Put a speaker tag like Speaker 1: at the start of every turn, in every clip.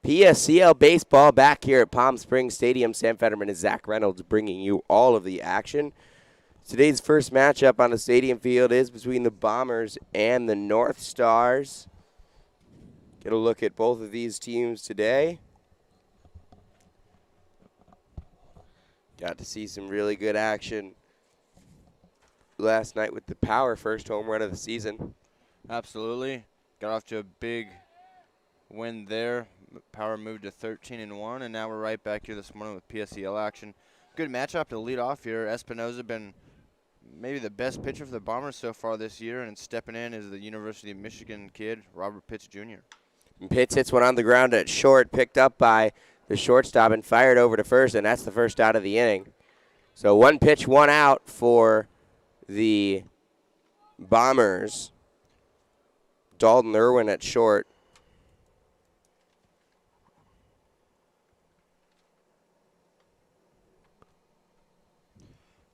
Speaker 1: PSCL baseball back here at Palm Springs Stadium. Sam Fetterman and Zach Reynolds bringing you all of the action. Today's first matchup on the stadium field is between the Bombers and the North Stars. Get a look at both of these teams today. Got to see some really good action last night with the Power first home run of the season.
Speaker 2: Absolutely. Got off to a big win there. Power moved to 13-1, and now we're right back here this morning with PSCL action. Good matchup to lead off here. Espinoza been maybe the best pitcher for the Bombers so far this year, and stepping in is the University of Michigan kid, Robert Pitts Jr.
Speaker 1: And Pitts hits one on the ground at short, picked up by the shortstop and fired over to first, and that's the first out of the inning. So one pitch, one out for the Bombers. Dalton Irwin at short.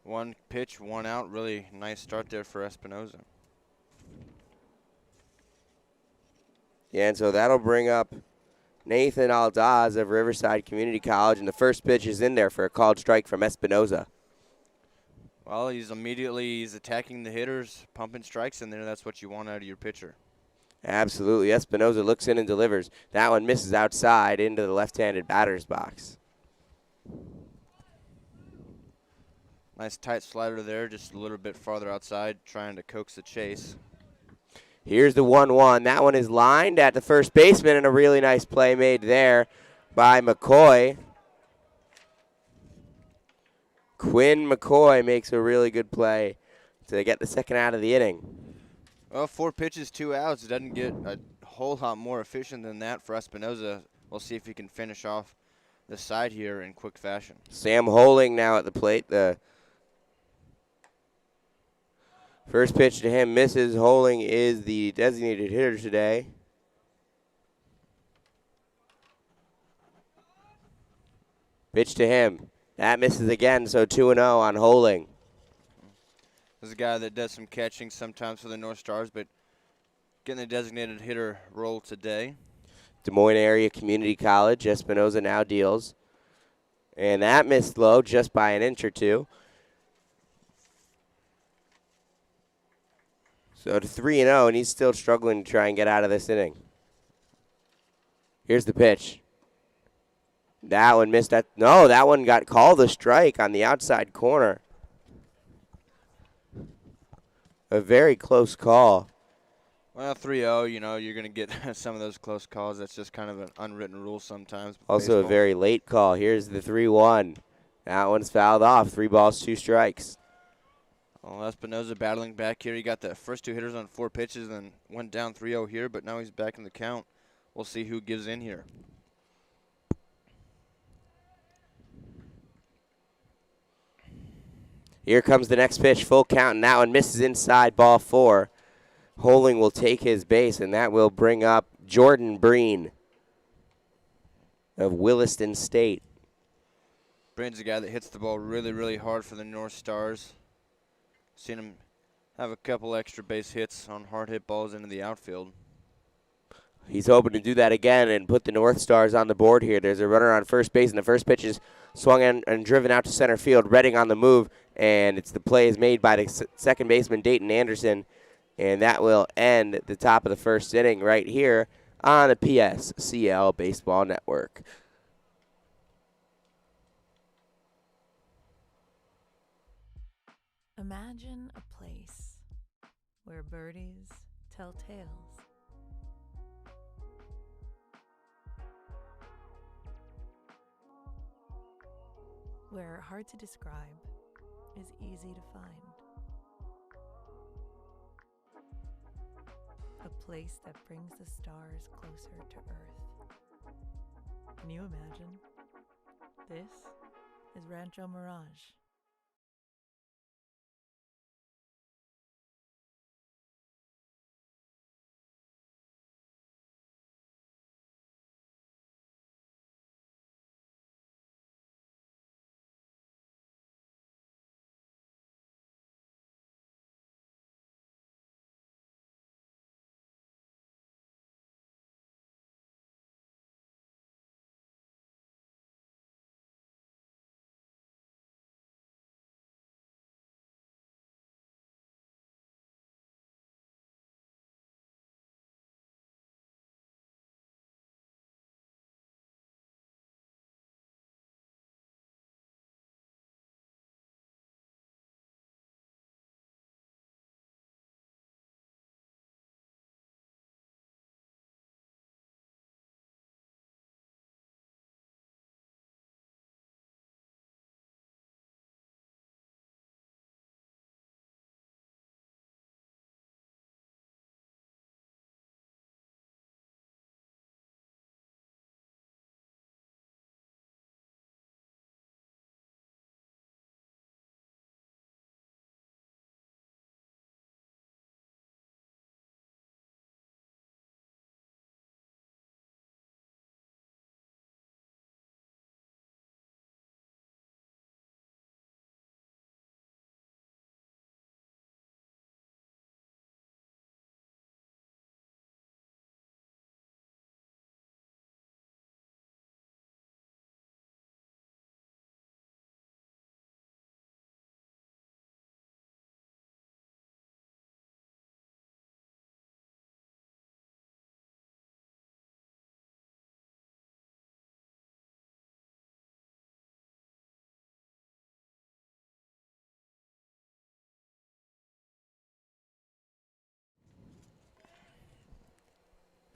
Speaker 2: One pitch, one out. Really nice start there for Espinoza.
Speaker 1: Yeah, and so that'll bring up Nathan Aldaz of Riverside Community College, and the first pitch is in there for a called strike from Espinoza.
Speaker 2: Well, he's attacking the hitters, pumping strikes in there. That's what you want out of your pitcher.
Speaker 1: Absolutely. Espinoza looks in and delivers. That one misses outside into the left-handed batter's box.
Speaker 2: Nice tight slider there, just a little bit farther outside, trying to coax the chase.
Speaker 1: Here's the 1-1. That one is lined at the first baseman, and a really nice play made there by McCoy. Quinn McCoy makes a really good play to get the second out of the inning.
Speaker 2: Well, 4 pitches, 2 outs. Doesn't get a whole lot more efficient than that for Espinoza. We'll see if he can finish off the side here in quick fashion.
Speaker 1: Sam Holing now at the plate. The first pitch to him misses. Holing is the designated hitter today. Pitch to him. That misses again, so 2-0 on Holing.
Speaker 2: This is a guy that does some catching sometimes for the North Stars, but getting the designated hitter role today.
Speaker 1: Des Moines Area Community College. Espinoza now deals. And that missed low just by an inch or two. So to 3-0, and he's still struggling to try and get out of this inning. Here's the pitch. That one missed. No, that one got called a strike on the outside corner. A very close call.
Speaker 2: Well, 3-0, you're going to get some of those close calls. That's just kind of an unwritten rule sometimes.
Speaker 1: Also
Speaker 2: baseball.
Speaker 1: a very late call. Here's the 3-1. That one's fouled off. 3 balls, 2 strikes.
Speaker 2: Well, Espinoza battling back here. He got the first 2 hitters on 4 pitches and went down 3-0 here, but now he's back in the count. We'll see who gives in here.
Speaker 1: Here comes the next pitch, full count, and that one misses inside, ball 4. Holing will take his base, and that will bring up Jordan Breen of Williston State.
Speaker 2: Breen's a guy that hits the ball really, really hard for the North Stars. Seen him have a couple extra base hits on hard hit balls into the outfield.
Speaker 1: He's hoping to do that again and put the North Stars on the board here. There's a runner on first base, and the first pitch is swung in and driven out to center field. Redding on the move, and the play is made by the second baseman, Dayton Anderson, and that will end the top of the first inning right here on the PSCL Baseball Network.
Speaker 3: Imagine a place where birdies tell tales. Where hard to describe is easy to find. A place that brings the stars closer to Earth. Can you imagine? This is Rancho Mirage.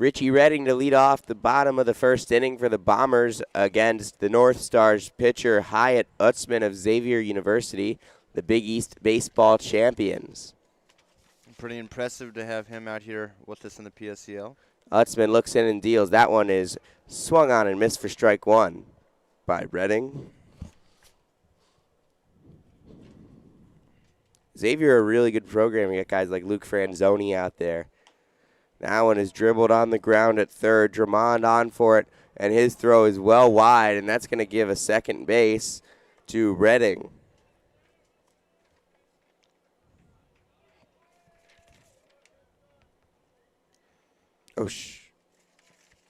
Speaker 1: Richie Redding to lead off the bottom of the first inning for the Bombers against the North Stars pitcher Hyatt Utzman of Xavier University, the Big East baseball champions.
Speaker 2: Pretty impressive to have him out here with us in the PSCL.
Speaker 1: Utzman looks in and deals. That one is swung on and missed for strike one by Redding. Xavier, a really good program. You got guys like Luke Franzoni out there. That one is dribbled on the ground at third. Drummond on for it, and his throw is well wide, and that's going to give a second base to Redding. Oh,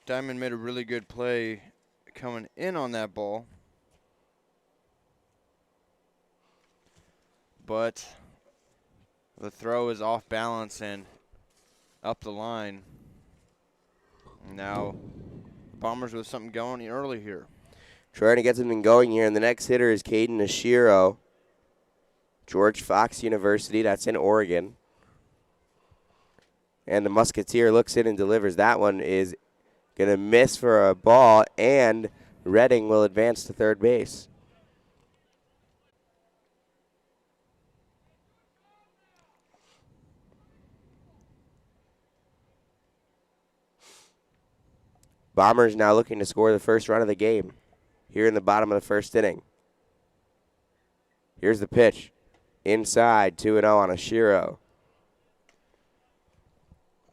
Speaker 2: Diamond made a really good play coming in on that ball. But the throw is off balance and up the line. Now, Bombers with something going early here.
Speaker 1: Trying to get something going here, and the next hitter is Caden Ashiro. George Fox University, that's in Oregon. And the Musketeer looks in and delivers. That one is going to miss for a ball, and Redding will advance to third base. Bombers now looking to score the first run of the game here in the bottom of the first inning. Here's the pitch. Inside, 2-0 on Ashiro.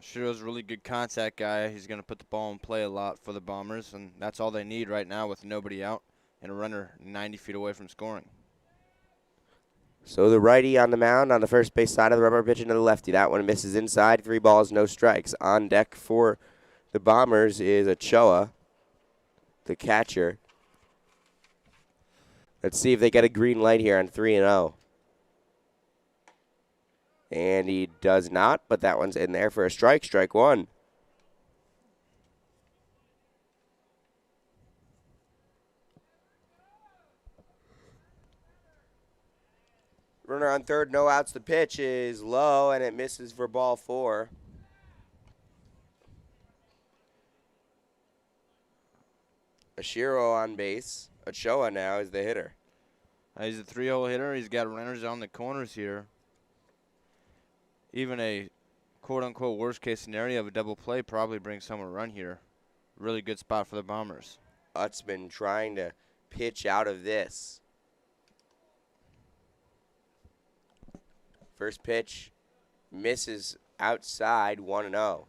Speaker 2: Ashiro's a really good contact guy. He's going to put the ball in play a lot for the Bombers, and that's all they need right now with nobody out and a runner 90 feet away from scoring.
Speaker 1: So the righty on the mound on the first base side of the rubber, pitching to the lefty. That one misses inside. 3 balls, no strikes. On deck for the Bombers is Ochoa, the catcher. Let's see if they get a green light here on 3-0. And he does not, but that one's in there for a strike. Strike one. Runner on third, no outs. The pitch is low, and it misses for ball 4. Ashiro on base. Ochoa now is the hitter.
Speaker 2: He's a 3-0 hitter. He's got runners on the corners here. Even a quote-unquote worst-case scenario of a double play probably brings home a run here. Really good spot for the Bombers.
Speaker 1: Utzman trying to pitch out of this. First pitch misses outside, 1-0.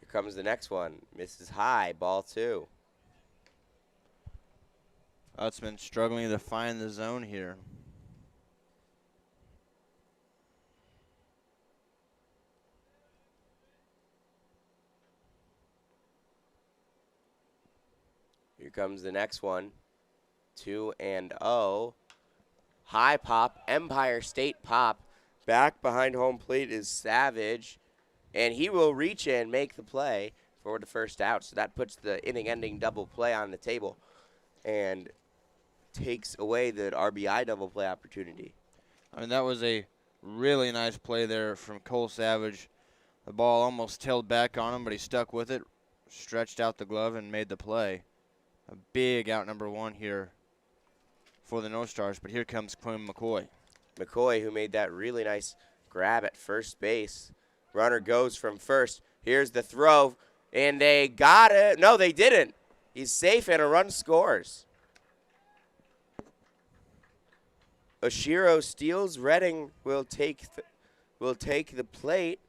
Speaker 1: Here comes the next one. Misses high, ball 2.
Speaker 2: Utzman struggling to find the zone here.
Speaker 1: Here comes the next one. 2-0. High pop, Empire State pop. Back behind home plate is Savage. And he will reach in, make the play for the first out. So that puts the inning-ending double play on the table and takes away the RBI double play opportunity.
Speaker 2: I mean, that was a really nice play there from Cole Savage. The ball almost tailed back on him, but he stuck with it, stretched out the glove, and made the play. A big out number 1 here for the North Stars, but here comes Quinn McCoy.
Speaker 1: McCoy, who made that really nice grab at first base. Runner goes from first. Here's the throw, and they got it. No, they didn't. He's safe, and a run scores. Oshiro steals. Redding will take the plate,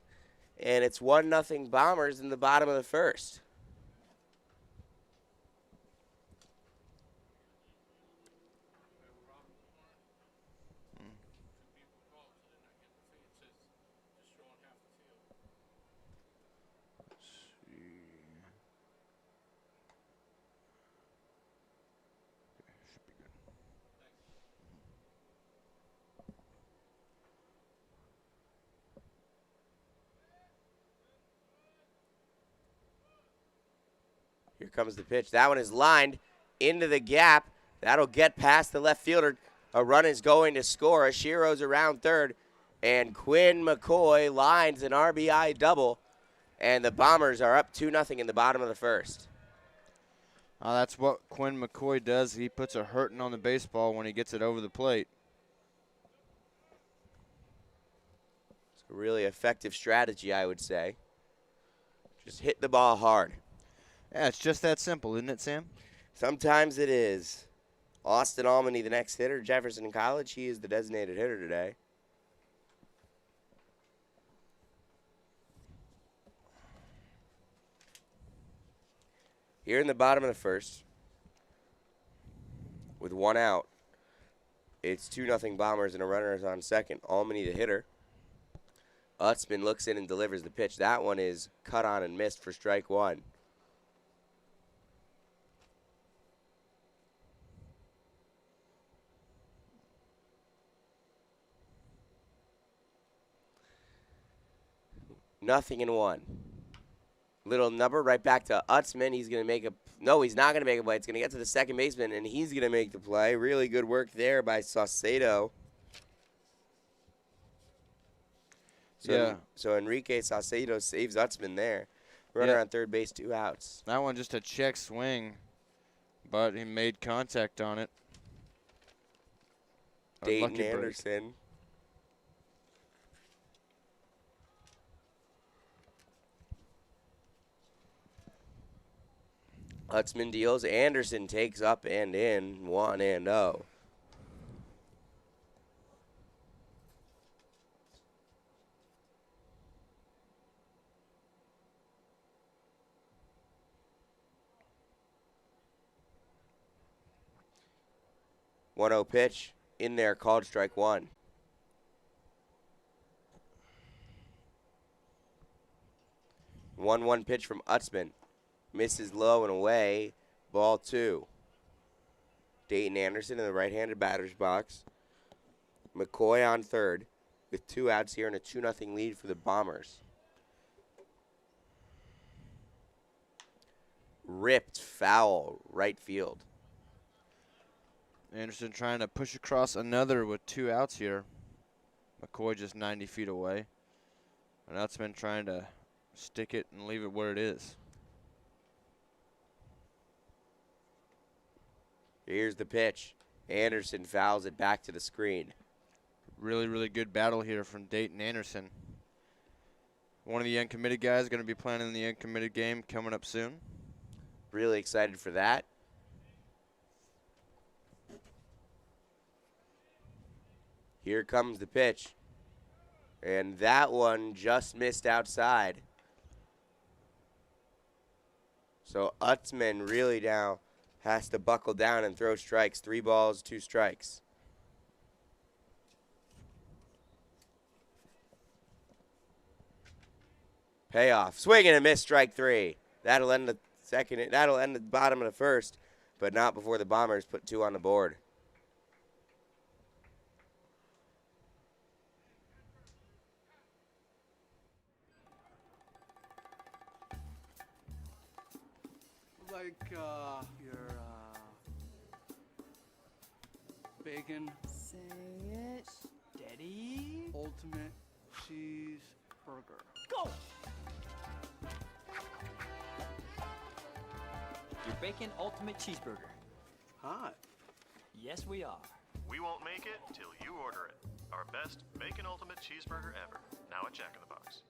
Speaker 1: and it's 1-0 Bombers in the bottom of the first. Here comes the pitch. That one is lined into the gap. That'll get past the left fielder. A run is going to score. Ashiro's around third. And Quinn McCoy lines an RBI double. And the Bombers are up 2-0 in the bottom of the first.
Speaker 2: That's what Quinn McCoy does. He puts a hurting on the baseball when he gets it over the plate.
Speaker 1: It's a really effective strategy, I would say. Just hit the ball hard.
Speaker 2: Yeah, it's just that simple, isn't it, Sam?
Speaker 1: Sometimes it is. Austin Almany, the next hitter. Jefferson College, he is the designated hitter today. Here in the bottom of the first, with one out, it's 2-0 Bombers and a runner is on second. Almany, the hitter. Utzman looks in and delivers the pitch. That one is cut on and missed for strike one. Nothing in one. Little number right back to Utzman. He's going to make a – no, he's not going to make a play. It's going to get to the second baseman, and he's going to make the play. Really good work there by Saucedo. So Enrique Saucedo saves Utzman there. Runner on third base, 2 outs.
Speaker 2: That one just a check swing, but he made contact on it.
Speaker 1: Dayton Anderson. Utzman deals. Anderson takes up and in. 1-0. One-0 pitch in there, called strike one. One pitch from Utzman. Misses low and away. Ball 2. Dayton Anderson in the right-handed batter's box. McCoy on third with 2 outs here and a 2-0 lead for the Bombers. Ripped foul right field.
Speaker 2: Anderson trying to push across another with 2 outs here. McCoy just 90 feet away. And Utzman trying to stick it and leave it where it is.
Speaker 1: Here's the pitch. Anderson fouls it back to the screen.
Speaker 2: Really, really good battle here from Dayton Anderson. One of the uncommitted guys going to be playing in the uncommitted game coming up soon.
Speaker 1: Really excited for that. Here comes the pitch. And that one just missed outside. So Utzman really now has to buckle down and throw strikes. 3 balls, 2 strikes. Payoff. Swing and a miss, strike 3. That'll end the second. That'll end the bottom of the first, but not before the Bombers put 2 on the board.
Speaker 4: Like your bacon
Speaker 5: Say it.
Speaker 4: steady ultimate cheeseburger.
Speaker 5: Go! Your bacon ultimate cheeseburger.
Speaker 4: Hot.
Speaker 5: Yes, we are.
Speaker 6: We won't make it till you order it. Our best bacon ultimate cheeseburger ever. Now at Jack in the Box.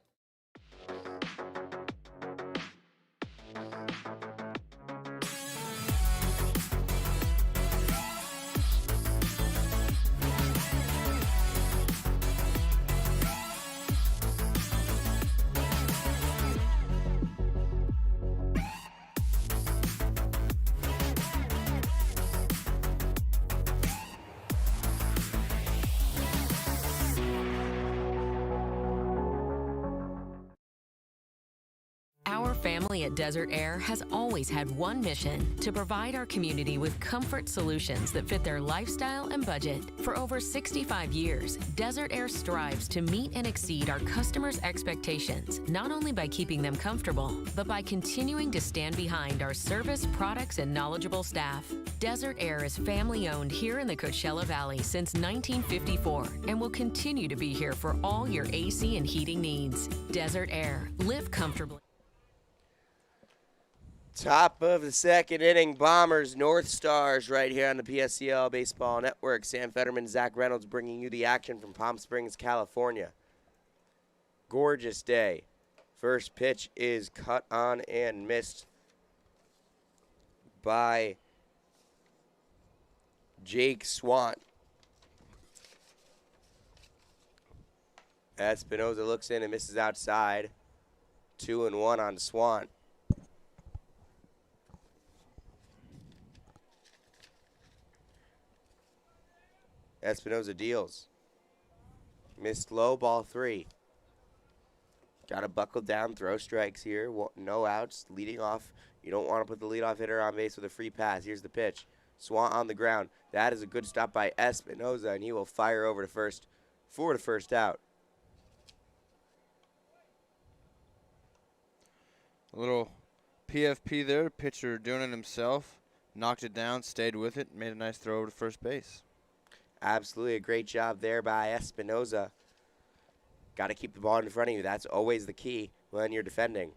Speaker 7: Our family at Desert Air has always had one mission: to provide our community with comfort solutions that fit their lifestyle and budget. For over 65 years, Desert Air strives to meet and exceed our customers' expectations, not only by keeping them comfortable, but by continuing to stand behind our service, products, and knowledgeable staff. Desert Air is family-owned here in the Coachella Valley since 1954 and will continue to be here for all your AC and heating needs. Desert Air. Live comfortably.
Speaker 1: Top of the second inning, Bombers, North Stars, right here on the PSCL Baseball Network. Sam Fetterman, Zach Reynolds bringing you the action from Palm Springs, California. Gorgeous day. First pitch is cut on and missed by Jake Swan. Espinoza looks in and misses outside. 2-1 on Swan. Espinoza deals. Missed low, ball 3. Got to buckle down, throw strikes here. No outs, leading off. You don't want to put the leadoff hitter on base with a free pass. Here's the pitch. Swan on the ground. That is a good stop by Espinoza, and he will fire over to first for the first out.
Speaker 2: A little PFP there. Pitcher doing it himself. Knocked it down, stayed with it, made a nice throw over to first base.
Speaker 1: Absolutely a great job there by Espinoza. Got to keep the ball in front of you. That's always the key when you're defending.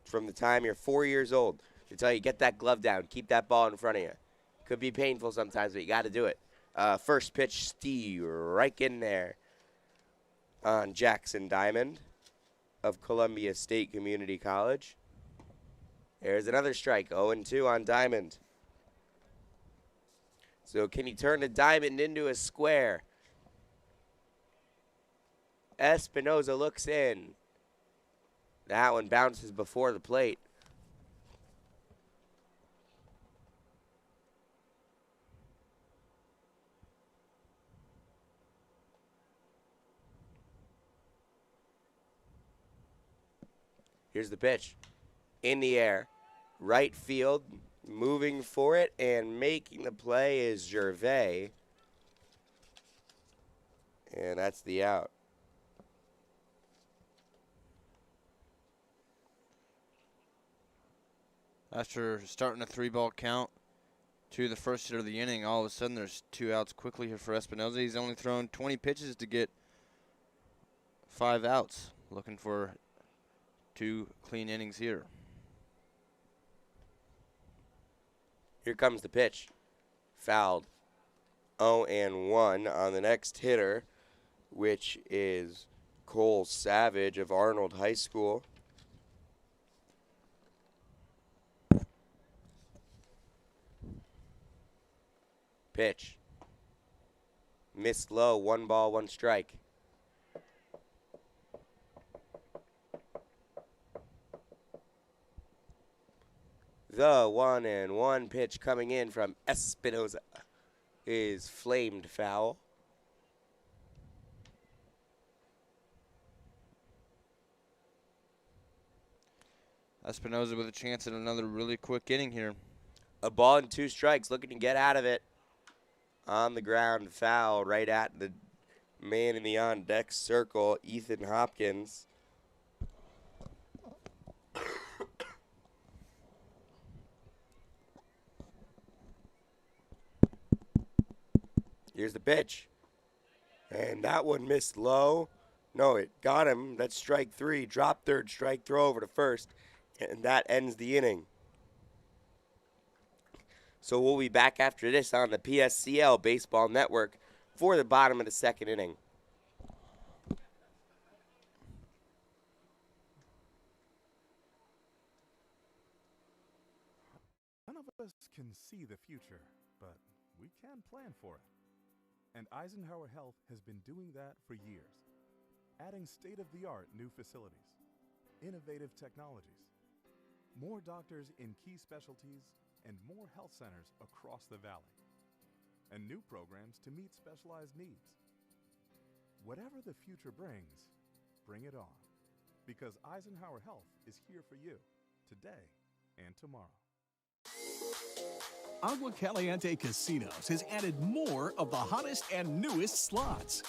Speaker 1: From the time you're 4 years old, they tell you get that glove down, keep that ball in front of you. Could be painful sometimes, but you got to do it. First pitch, strike in there on Jackson Diamond of Columbia State Community College. There's another strike, 0-2 on Diamond. So can he turn the diamond into a square? Espinoza looks in. That one bounces before the plate. Here's the pitch. In the air. Right field. Moving for it and making the play is Gervais. And that's the out.
Speaker 2: After starting a 3-ball count to the first hitter of the inning, all of a sudden there's 2 outs quickly here for Espinoza. He's only thrown 20 pitches to get 5 outs. Looking for 2 clean innings here.
Speaker 1: Here comes the pitch. Fouled. 0-1 on the next hitter, which is Cole Savage of Arnold High School. Pitch. Missed low, 1 ball, 1 strike. The 1-1 pitch coming in from Espinoza is flamed foul.
Speaker 2: Espinoza with a chance at another really quick inning here.
Speaker 1: A ball and 2 strikes, looking to get out of it. On the ground, foul right at the man in the on-deck circle, Ethan Hopkins. Here's the pitch. And that one missed low. No, it got him. That's strike 3. Drop third, strike throw over to first. And that ends the inning. So we'll be back after this on the PSCL Baseball Network for the bottom of the second inning.
Speaker 8: None of us can see the future, but we can plan for it. And Eisenhower Health has been doing that for years, adding state-of-the-art new facilities, innovative technologies, more doctors in key specialties, and more health centers across the valley, and new programs to meet specialized needs. Whatever the future brings, bring it on. because Eisenhower Health is here for you today and tomorrow.
Speaker 9: Agua Caliente Casinos has added more of the hottest and newest slots.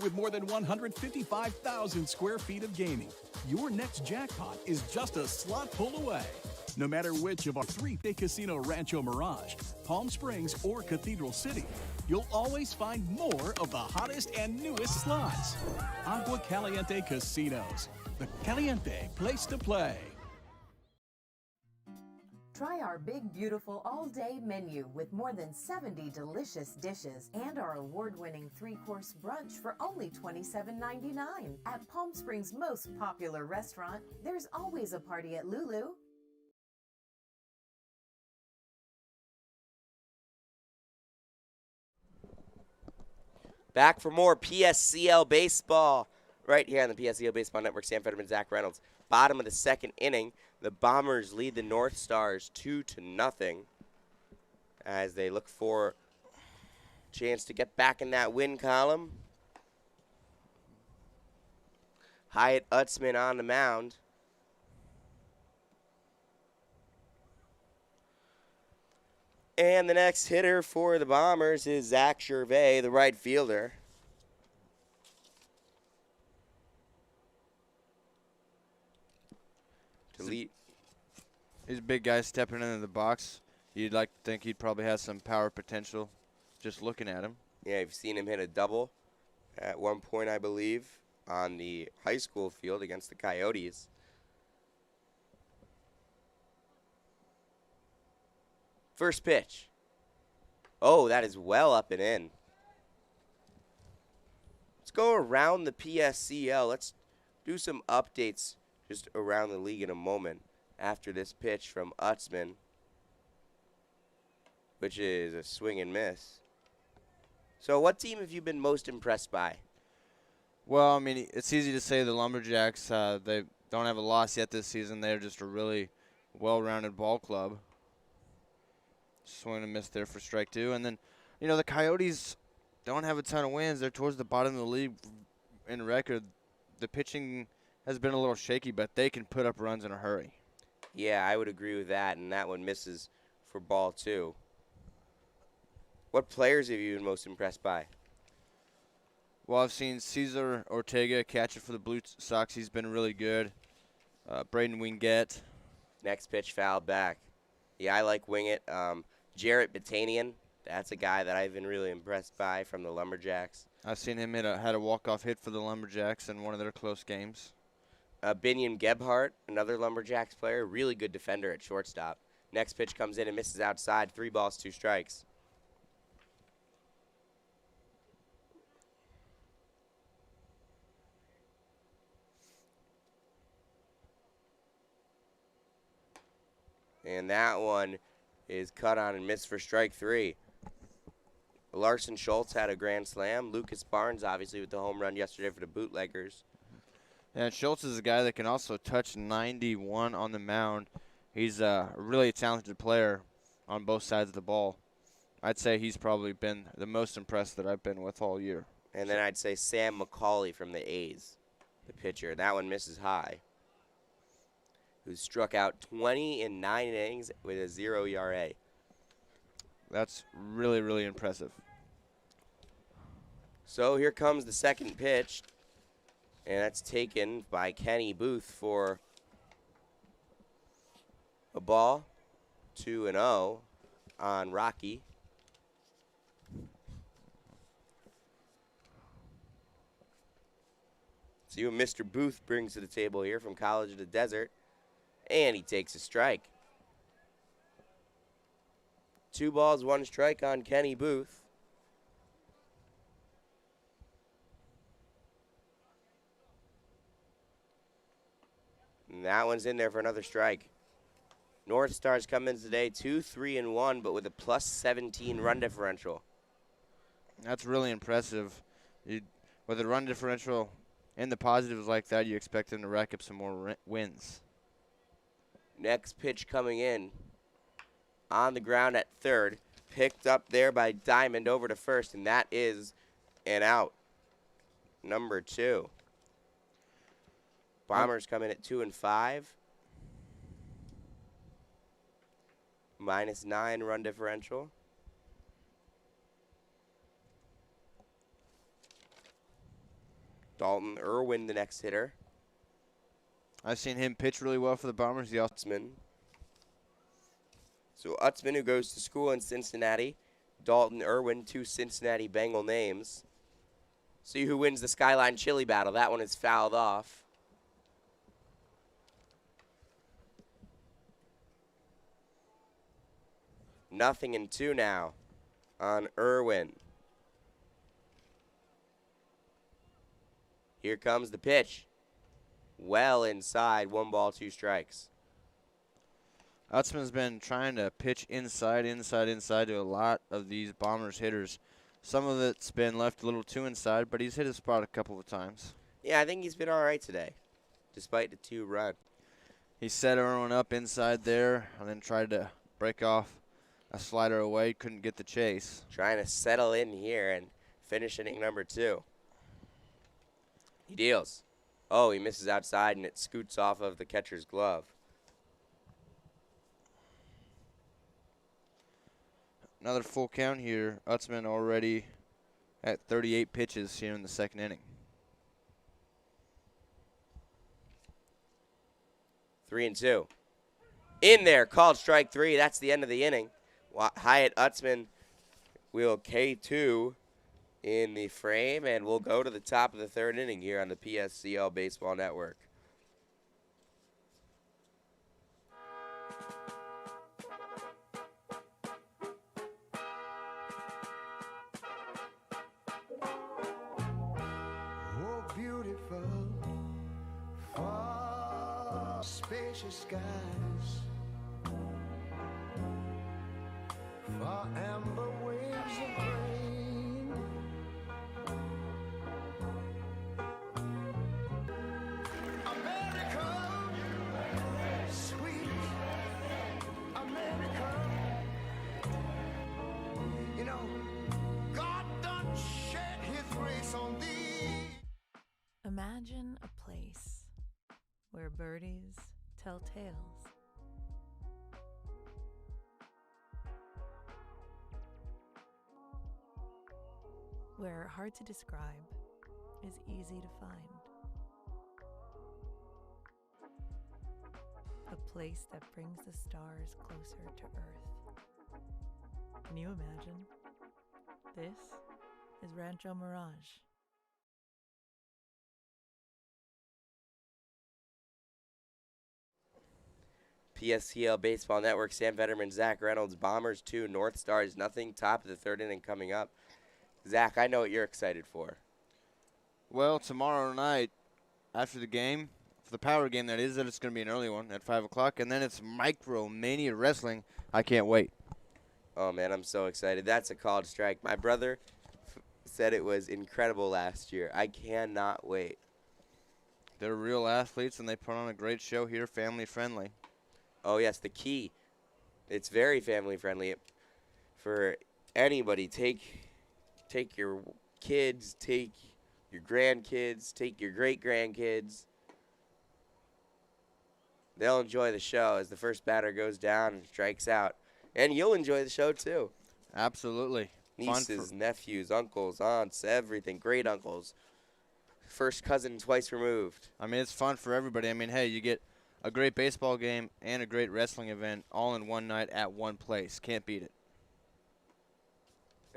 Speaker 9: With more than 155,000 square feet of gaming, your next jackpot is just a slot pull away. No matter which of our 3-day casino Rancho Mirage, Palm Springs, or Cathedral City, you'll always find more of the hottest and newest slots. Agua Caliente Casinos, the caliente place to play.
Speaker 10: Try our big, beautiful all-day menu with more than 70 delicious dishes and our award-winning 3-course brunch for only $27.99. At Palm Springs' most popular restaurant, there's always a party at Lulu.
Speaker 1: Back for more PSCL baseball right here on the PSCL Baseball Network. Sam Fetterman, Zach Reynolds. Bottom of the second inning. The Bombers lead the North Stars 2-0 as they look for a chance to get back in that win column. Hyatt Utzman on the mound. And the next hitter for the Bombers is Zach Gervais, the right fielder. To lead.
Speaker 2: He's a big guy stepping into the box. You'd like to think he'd probably have some power potential just looking at him.
Speaker 1: Yeah, you've seen him hit a double at one point, I believe, on the high school field against the Coyotes. First pitch. Oh, that is well up and in. Let's go around the PSCL. Let's do some updates just around the league in a moment after this pitch from Utzman, which is a swing and miss. So what team have you been most impressed by?
Speaker 2: Well, I mean, it's easy to say the Lumberjacks, they don't have a loss yet this season. They're just a really well-rounded ball club. Swing and miss there for strike two. And then, you know, the Coyotes don't have a ton of wins. They're towards the bottom of the league in record. The pitching has been a little shaky, but they can put up runs in a hurry.
Speaker 1: Yeah, I would agree with that, and that one misses for ball two. What players have you been most impressed by?
Speaker 2: Well, I've seen Cesar Ortega catch it for the Blue Sox. He's been really good. Braden Wingett.
Speaker 1: Next pitch fouled back. Yeah, I like Wingett. Jarrett Batanian, that's a guy that I've been really impressed by from the Lumberjacks.
Speaker 2: I've seen him had a walk-off hit for the Lumberjacks in one of their close games.
Speaker 1: Binion Gebhardt, another Lumberjacks player, really good defender at shortstop. Next pitch comes in and misses outside. 3 balls, 2 strikes. And that one is cut on and missed for strike 3. Larson Schultz had a grand slam. Lucas Barnes, obviously, with the home run yesterday for the Bootleggers.
Speaker 2: And Schultz is a guy that can also touch 91 on the mound. He's a really talented player on both sides of the ball. I'd say he's probably been the most impressed that I've been with all year.
Speaker 1: And then I'd say Sam McCauley from the A's, the pitcher. That one misses high, who struck out 20 in 9 innings with a 0 ERA.
Speaker 2: That's really, really impressive.
Speaker 1: So here comes the second pitch, and that's taken by Kenny Booth for a ball, 2-0 on Rocky. See what Mr. Booth brings to the table here from College of the Desert. And he takes a strike. 2 balls, 1 strike on Kenny Booth. And that one's in there for another strike. North Stars come in today 2-3-1, but with a plus 17 run differential.
Speaker 2: That's really impressive. With a run differential in the positives like that, you expect them to rack up some more wins.
Speaker 1: Next pitch coming in on the ground at third. Picked up there by Diamond over to first, and that is an out. Number 2. Bombers come in at 2-5. -9 run differential. Dalton Irwin, the next hitter.
Speaker 2: I've seen him pitch really well for the Bombers. The
Speaker 1: Utzman. So Utzman, who goes to school in Cincinnati. Dalton Irwin, 2 Cincinnati Bengal names. See who wins the Skyline Chili Battle. That one is fouled off. Nothing in 2 now on Irwin. Here comes the pitch. Well inside, 1 ball, 2 strikes.
Speaker 2: Utzman's been trying to pitch inside to a lot of these Bombers hitters. Some of it's been left a little too inside, but he's hit his spot a couple of times.
Speaker 1: Yeah, I think he's been all right today, despite the 2 run.
Speaker 2: He set everyone up inside there and then tried to break off a slider away. Couldn't get the chase.
Speaker 1: Trying to settle in here and finish inning number 2. He deals. Oh, he misses outside, and it scoots off of the catcher's glove.
Speaker 2: Another full count here. Utzman already at 38 pitches here in the second inning.
Speaker 1: 3-2. In there, called strike 3. That's the end of the inning. Hyatt Utzman will K2 in the frame, and we'll go to the top of the 3rd inning here on the PSCL Baseball Network.
Speaker 11: Oh, beautiful, far spacious skies, far amber waves of grain, America, sweet America. You know, God done shed his grace on thee.
Speaker 3: Imagine a place where birdies tell tales. Where hard to describe is easy to find. A place that brings the stars closer to Earth. Can you imagine? This is Rancho Mirage.
Speaker 1: PSCL Baseball Network, Sam Vetterman, Zach Reynolds, Bombers 2, North Stars nothing. Top of the 3rd inning coming up. Zach, I know what you're excited for.
Speaker 2: Well, tomorrow night after the game, for the Power game that is, that it's going to be an early one at 5 o'clock, and then it's Micromania Wrestling. I can't wait.
Speaker 1: Oh, man, I'm so excited. That's a called strike. My brother said it was incredible last year. I cannot wait.
Speaker 2: They're real athletes, and they put on a great show here, family-friendly.
Speaker 1: Oh, yes, the key. It's very family-friendly. For anybody, take your kids, take your grandkids, take your great-grandkids. They'll enjoy the show as the first batter goes down and strikes out. And you'll enjoy the show, too.
Speaker 2: Absolutely.
Speaker 1: Nieces, nephews, uncles, aunts, everything. Great uncles. First cousin twice removed.
Speaker 2: I mean, it's fun for everybody. I mean, hey, you get a great baseball game and a great wrestling event all in one night at one place. Can't beat it.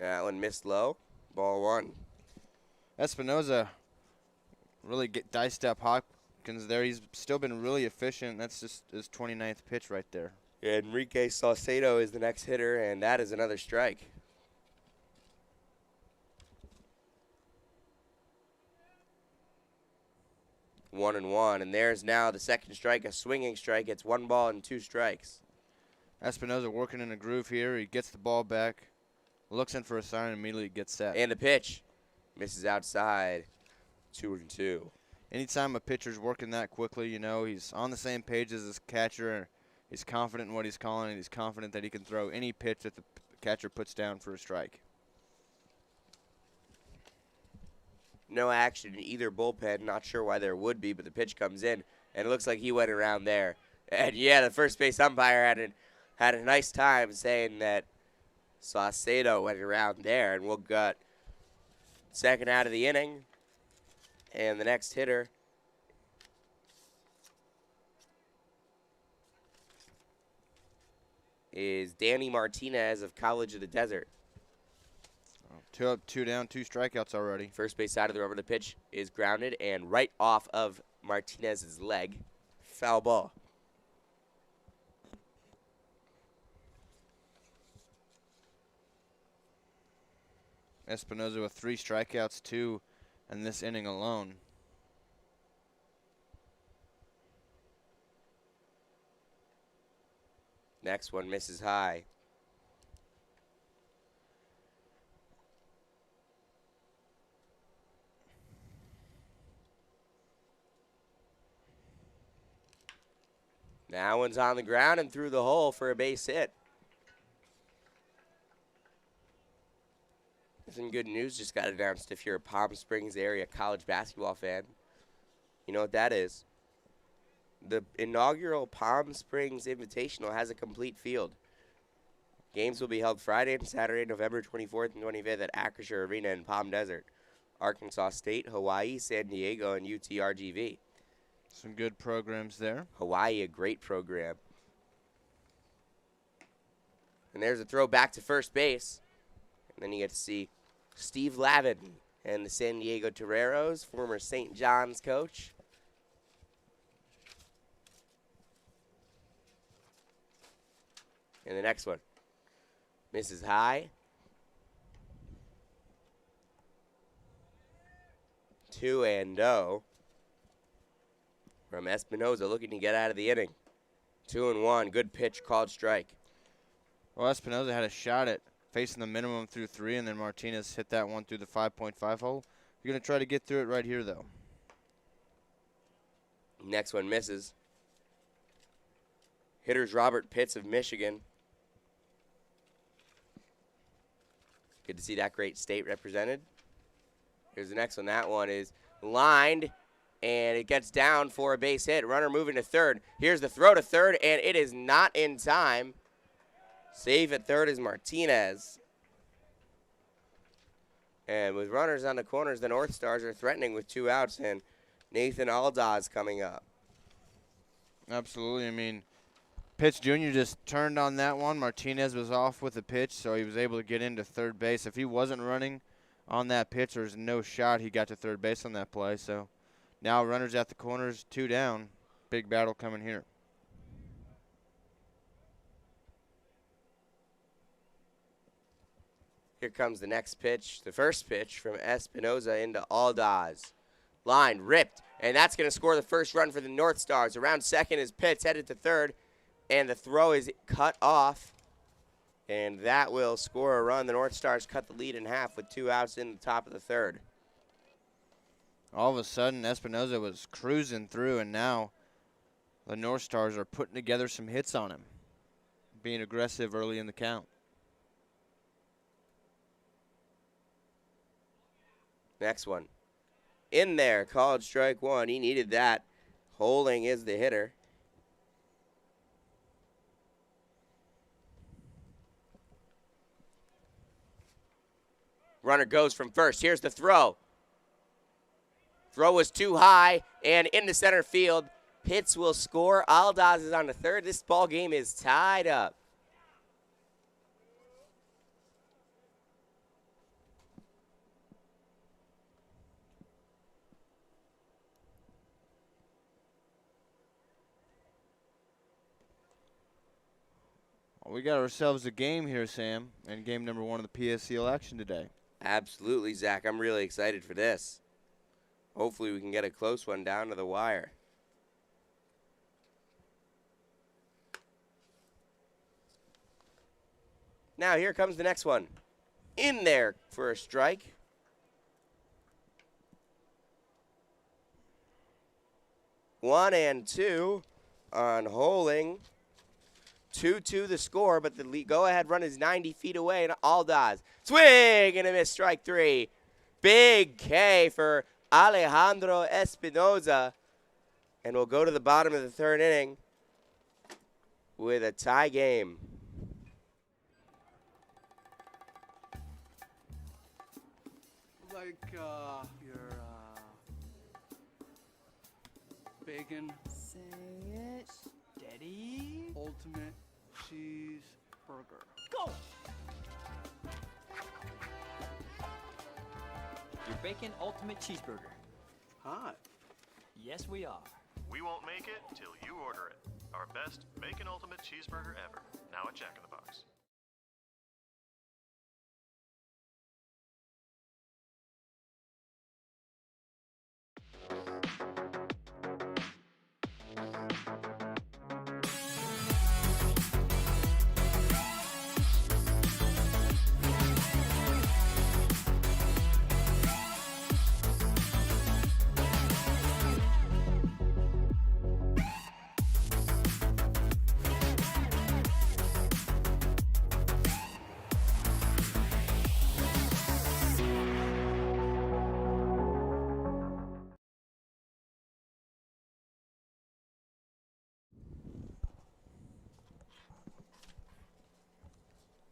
Speaker 1: That one missed low. Ball 1.
Speaker 2: Espinoza really diced up Hopkins there. He's still been really efficient. That's just his 29th pitch right there.
Speaker 1: Enrique Saucedo is the next hitter, and that is another strike. One and one, and there's now the second strike, a swinging strike. It's 1 ball and 2 strikes.
Speaker 2: Espinoza working in a groove here. He gets the ball back, looks in for a sign, and immediately gets set.
Speaker 1: And the pitch misses outside. 2-2.
Speaker 2: Anytime a pitcher's working that quickly, you know, he's on the same page as his catcher. He's confident in what he's calling, and he's confident that he can throw any pitch that the catcher puts down for a strike.
Speaker 1: No action in either bullpen. Not sure why there would be, but the pitch comes in, and it looks like he went around there. And, yeah, the first base umpire had a nice time saying that Saucedo went around there, and we'll get second out of the inning. And the next hitter is Danny Martinez of College of the Desert.
Speaker 2: 2 up, 2 down, 2 strikeouts already.
Speaker 1: First base side of the rubber. The pitch is grounded and right off of Martinez's leg. Foul ball.
Speaker 2: Espinoza with 3 strikeouts, 2 in this inning alone.
Speaker 1: Next one misses high. That one's on the ground and through the hole for a base hit. Some good news just got announced if you're a Palm Springs area college basketball fan. You know what that is. The inaugural Palm Springs Invitational has a complete field. Games will be held Friday and Saturday, November 24th and 25th at Acrisure Arena in Palm Desert. Arkansas State, Hawaii, San Diego, and UTRGV.
Speaker 2: Some good programs there.
Speaker 1: Hawaii, a great program. And there's a throw back to first base. And then you get to see Steve Lavin and the San Diego Toreros, former St. John's coach. And the next one misses high. 2-0 from Espinoza, looking to get out of the inning. 2-1, good pitch, called strike.
Speaker 2: Well, Espinoza had a shot at facing the minimum through 3, and then Martinez hit that one through the 5.5 hole. You're going to try to get through it right here, though.
Speaker 1: Next one misses. Hitter's Robert Pitts of Michigan. Good to see that great state represented. Here's the next one. That one is lined, and it gets down for a base hit. Runner moving to third. Here's the throw to third, and it is not in time. Save at third is Martinez. And with runners on the corners, the North Stars are threatening with 2 outs, and Nathan Aldaz coming up.
Speaker 2: Absolutely. I mean, Pitts Jr. just turned on that one. Martinez was off with the pitch, so he was able to get into third base. If he wasn't running on that pitch, there's no shot he got to third base on that play. So now runners at the corners, 2 down. Big battle coming here.
Speaker 1: Here comes the next pitch, the first pitch from Espinoza into Aldaz. Line ripped, and that's going to score the first run for the North Stars. Around second is Pitts, headed to third, and the throw is cut off, and that will score a run. The North Stars cut the lead in half with 2 outs in the top of the third.
Speaker 2: All of a sudden, Espinoza was cruising through, and now the North Stars are putting together some hits on him, being aggressive early in the count.
Speaker 1: Next one. In there, called strike 1. He needed that. Holding is the hitter. Runner goes from first. Here's the throw. Throw was too high and into center field. Pitts will score. Aldaz is on the third. This ball game is tied up.
Speaker 2: We got ourselves a game here, Sam, and game number 1 of the PSCL action today.
Speaker 1: Absolutely, Zach. I'm really excited for this. Hopefully we can get a close one down to the wire. Now here comes the next one. In there for a strike. One and 2 on Holing. 2-2 the score, but the go-ahead run is 90 feet away, and Aldaz swing and a miss, strike 3. Big K for Alejandro Espinoza. And we'll go to the bottom of the third inning with a tie game.
Speaker 4: Like your bacon.
Speaker 5: Say it. Steady.
Speaker 4: Ultimate cheeseburger.
Speaker 5: Go! Your bacon ultimate cheeseburger.
Speaker 4: Hot.
Speaker 5: Yes, we are.
Speaker 6: We won't make it till you order it. Our best bacon ultimate cheeseburger ever. Now at Jack in the Box.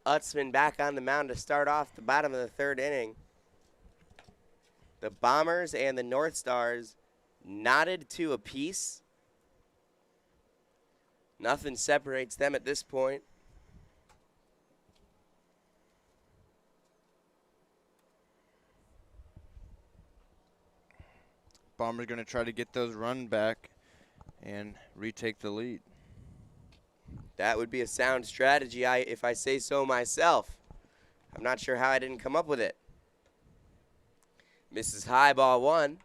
Speaker 1: Utzman back on the mound to start off the bottom of the third inning. The Bombers and the North Stars knotted to a piece. Nothing separates them at this point.
Speaker 2: Bombers going to try to get those run back and retake the lead.
Speaker 1: That would be a sound strategy, if I say so myself. I'm not sure how I didn't come up with it. Misses high, ball one.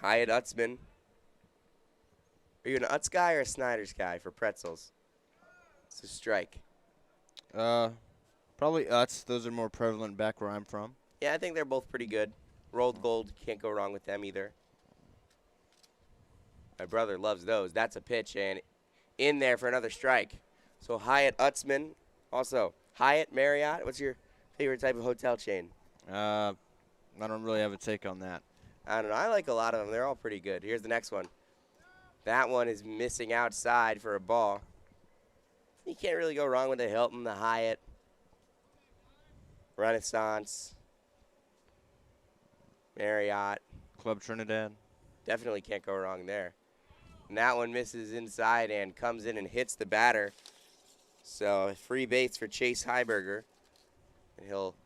Speaker 1: Hyatt Utzman. Are you an Utz guy or a Snyder's guy for pretzels? It's a strike.
Speaker 2: Probably Utz. Those are more prevalent back where I'm from.
Speaker 1: Yeah, I think they're both pretty good. Rolled gold, can't go wrong with them either. My brother loves those. That's a pitch, and in there for another strike. So Hyatt Utzman. Also, Hyatt, Marriott. What's your favorite type of hotel chain?
Speaker 2: I don't really have a take on that.
Speaker 1: I don't know. I like a lot of them. They're all pretty good. Here's the next one. That one is missing outside for a ball. You can't really go wrong with the Hilton, the Hyatt, Renaissance, Marriott.
Speaker 2: Club Trinidad.
Speaker 1: Definitely can't go wrong there. And that one misses inside and comes in and hits the batter. So free base for Chase Heiberger. And he'll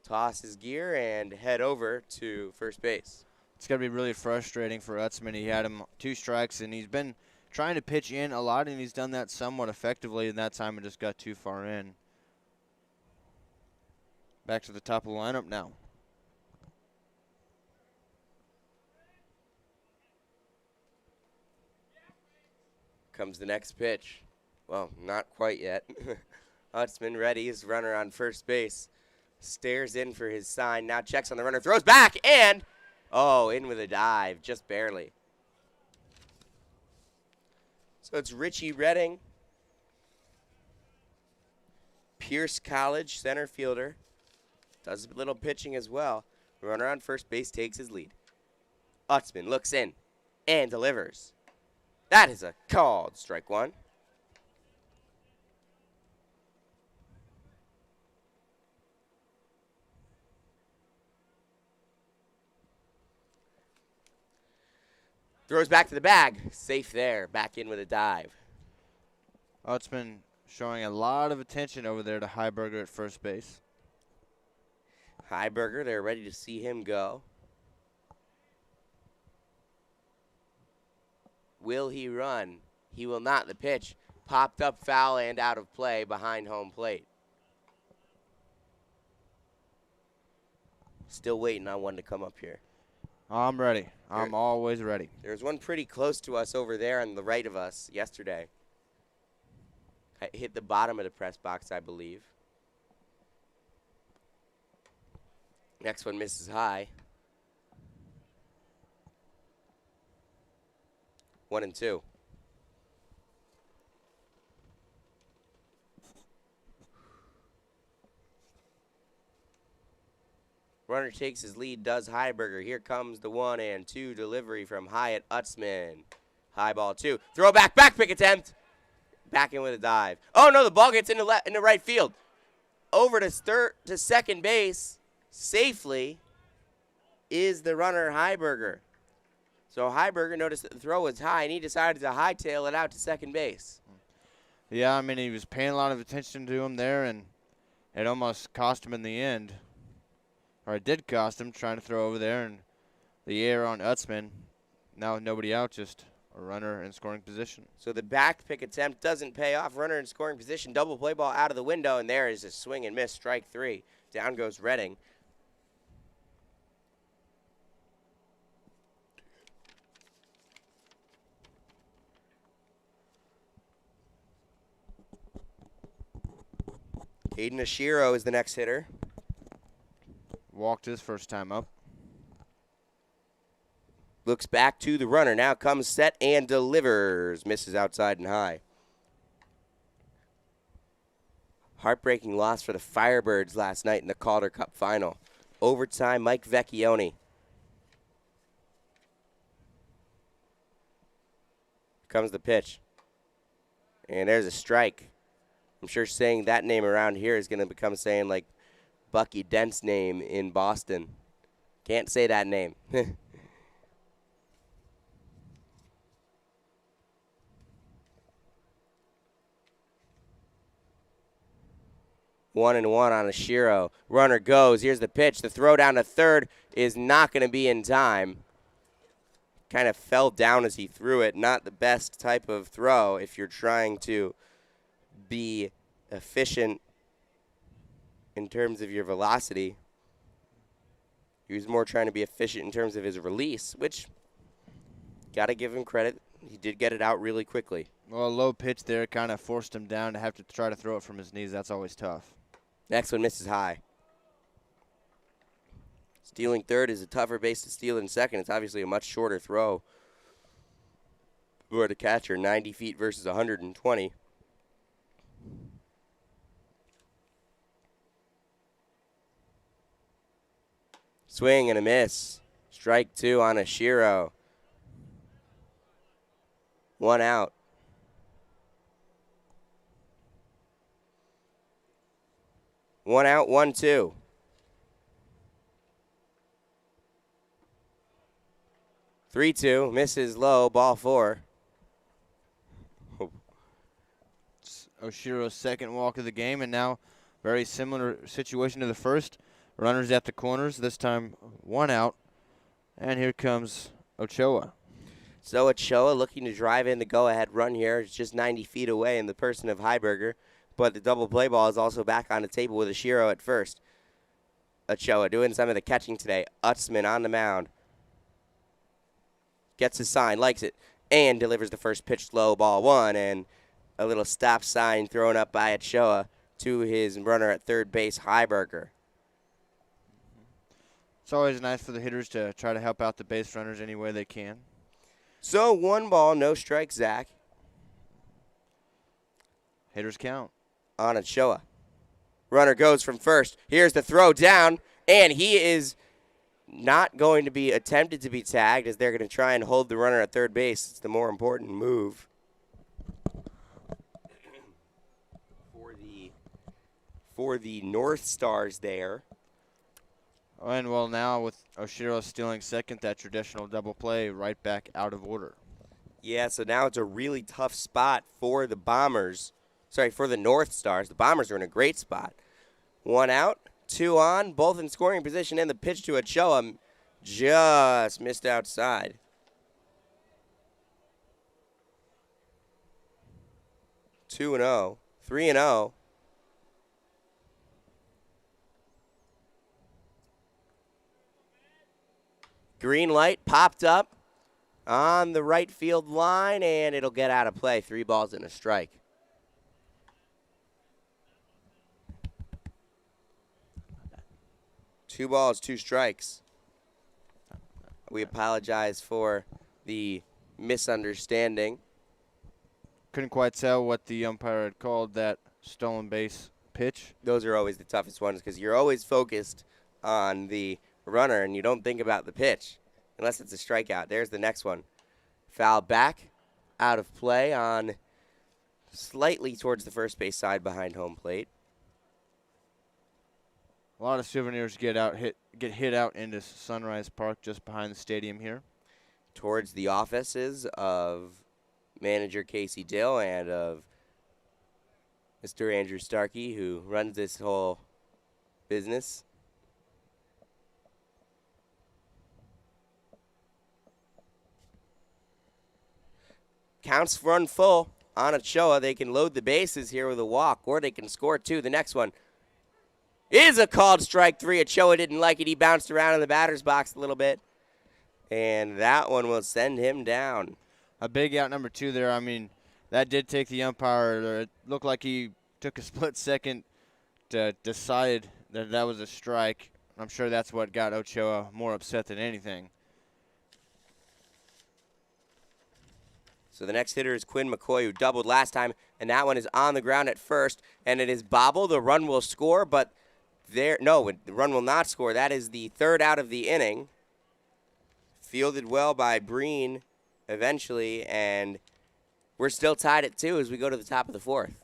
Speaker 1: toss his gear and head over to first base.
Speaker 2: It's got to be really frustrating for Utzman. He had him 2 strikes, and he's been trying to pitch in a lot, and he's done that somewhat effectively, and that time it just got too far in. Back to the top of the lineup now.
Speaker 1: Comes the next pitch. Well, not quite yet. Utzman ready. His runner on first base. Stares in for his sign. Now checks on the runner. Throws back and, oh, in with a dive. Just barely. So it's Richie Redding. Pierce College center fielder. Does a little pitching as well. Runner on first base takes his lead. Utzman looks in and delivers. That is a called strike one. Throws back to the bag. Safe there. Back in with a dive.
Speaker 2: Utzman showing a lot of attention over there to Heiberger at first base.
Speaker 1: Heiberger, they're ready to see him go. Will he run? He will not. The pitch popped up foul and out of play behind home plate. Still waiting on one to come up here.
Speaker 2: I'm ready. I'm always ready.
Speaker 1: There's one pretty close to us over there on the right of us yesterday. I hit the bottom of the press box, I believe. Next one misses high. 1-2. Runner takes his lead, does Heiberger. Here comes the 1-2 delivery from Hyatt Utzman. High ball 2. Throw back pick attempt. Back in with a dive. Oh no, the ball gets into right field. Over to second base safely is the runner Heiberger. So Heiberger noticed that the throw was high, and he decided to hightail it out to second base.
Speaker 2: Yeah, I mean, he was paying a lot of attention to him there, and it almost cost him in the end. Or it did cost him, trying to throw over there, and the air on Utzman. Now with nobody out, just a runner in scoring position.
Speaker 1: So the back pick attempt doesn't pay off. Runner in scoring position, double play ball out of the window, and there is a swing and miss, strike 3. Down goes Redding. Aiden Ashiro is the next hitter.
Speaker 2: Walked his first time up.
Speaker 1: Looks back to the runner. Now comes set and delivers. Misses outside and high. Heartbreaking loss for the Firebirds last night in the Calder Cup final. Overtime, Mike Vecchione. Comes the pitch. And there's a strike. I'm sure saying that name around here is going to become saying like Bucky Dent's name in Boston. Can't say that name. 1-1 on Ashiro. Runner goes. Here's the pitch. The throw down to third is not going to be in time. Kind of fell down as he threw it. Not the best type of throw if you're trying to be efficient in terms of your velocity. He was more trying to be efficient in terms of his release, which, got to give him credit. He did get it out really quickly.
Speaker 2: Well, a low pitch there kind of forced him down to have to try to throw it from his knees. That's always tough.
Speaker 1: Next one misses high. Stealing third is a tougher base to steal in second. It's obviously a much shorter throw for the catcher, 90 feet versus 120. Swing and a miss. Strike 2 on Ashiro. 1 out. One out, 1-2. 3-2, misses low, ball 4.
Speaker 2: Oshiro's second walk of the game, and now very similar situation to the first. Runners at the corners, this time 1 out. And here comes Ochoa.
Speaker 1: So Ochoa looking to drive in the go-ahead run here. It's just 90 feet away in the person of Heiberger. But the double play ball is also back on the table with Ashiro at first. Ochoa doing some of the catching today. Utzman on the mound. Gets his sign, likes it, and delivers the first pitch low, ball 1. And a little stop sign thrown up by Ochoa to his runner at third base, Heiberger.
Speaker 2: It's always nice for the hitters to try to help out the base runners any way they can.
Speaker 1: So 1 ball, no strike, Zach.
Speaker 2: Hitters count.
Speaker 1: On Ochoa. Runner goes from first. Here's the throw down, and he is not going to be attempted to be tagged as they're going to try and hold the runner at third base. It's the more important move for the North Stars there.
Speaker 2: And, well, now with Oshiro stealing second, that traditional double play right back out of order.
Speaker 1: Yeah, so now it's a really tough spot for the Bombers. Sorry, for the North Stars. The Bombers are in a great spot. 1 out, 2 on, both in scoring position, and the pitch to Ochoa just missed outside. Two and 0, 3 and 0. Green light popped up on the right field line, and it'll get out of play. 3 balls and a strike. Two balls, 2 strikes. We apologize for the misunderstanding.
Speaker 2: Couldn't quite tell what the umpire had called that stolen base pitch.
Speaker 1: Those are always the toughest ones because you're always focused on the runner, and you don't think about the pitch unless it's a strikeout. There's the next one. Foul back, out of play on slightly towards the first base side behind home plate.
Speaker 2: A lot of Souvenirs get hit out into Sunrise Park just behind the stadium here.
Speaker 1: Towards the offices of manager Casey Dill and of Mr. Andrew Starkey, who runs this whole business. Counts run full on Ochoa. They can load the bases here with a walk, or they can score two. The next one is a called strike three. Ochoa didn't like it. He bounced around in the batter's box a little bit, and that one will send him down.
Speaker 2: A big out number 2 there. I mean, that did take the umpire. It looked like he took a split second to decide that that was a strike. I'm sure that's what got Ochoa more upset than anything.
Speaker 1: So the next hitter is Quinn McCoy, who doubled last time, and that one is on the ground at first, and it is bobbled. The run will score, but the run will not score. That is the third out of the inning. Fielded well by Breen eventually, and we're still tied at 2 as we go to the top of the 4th.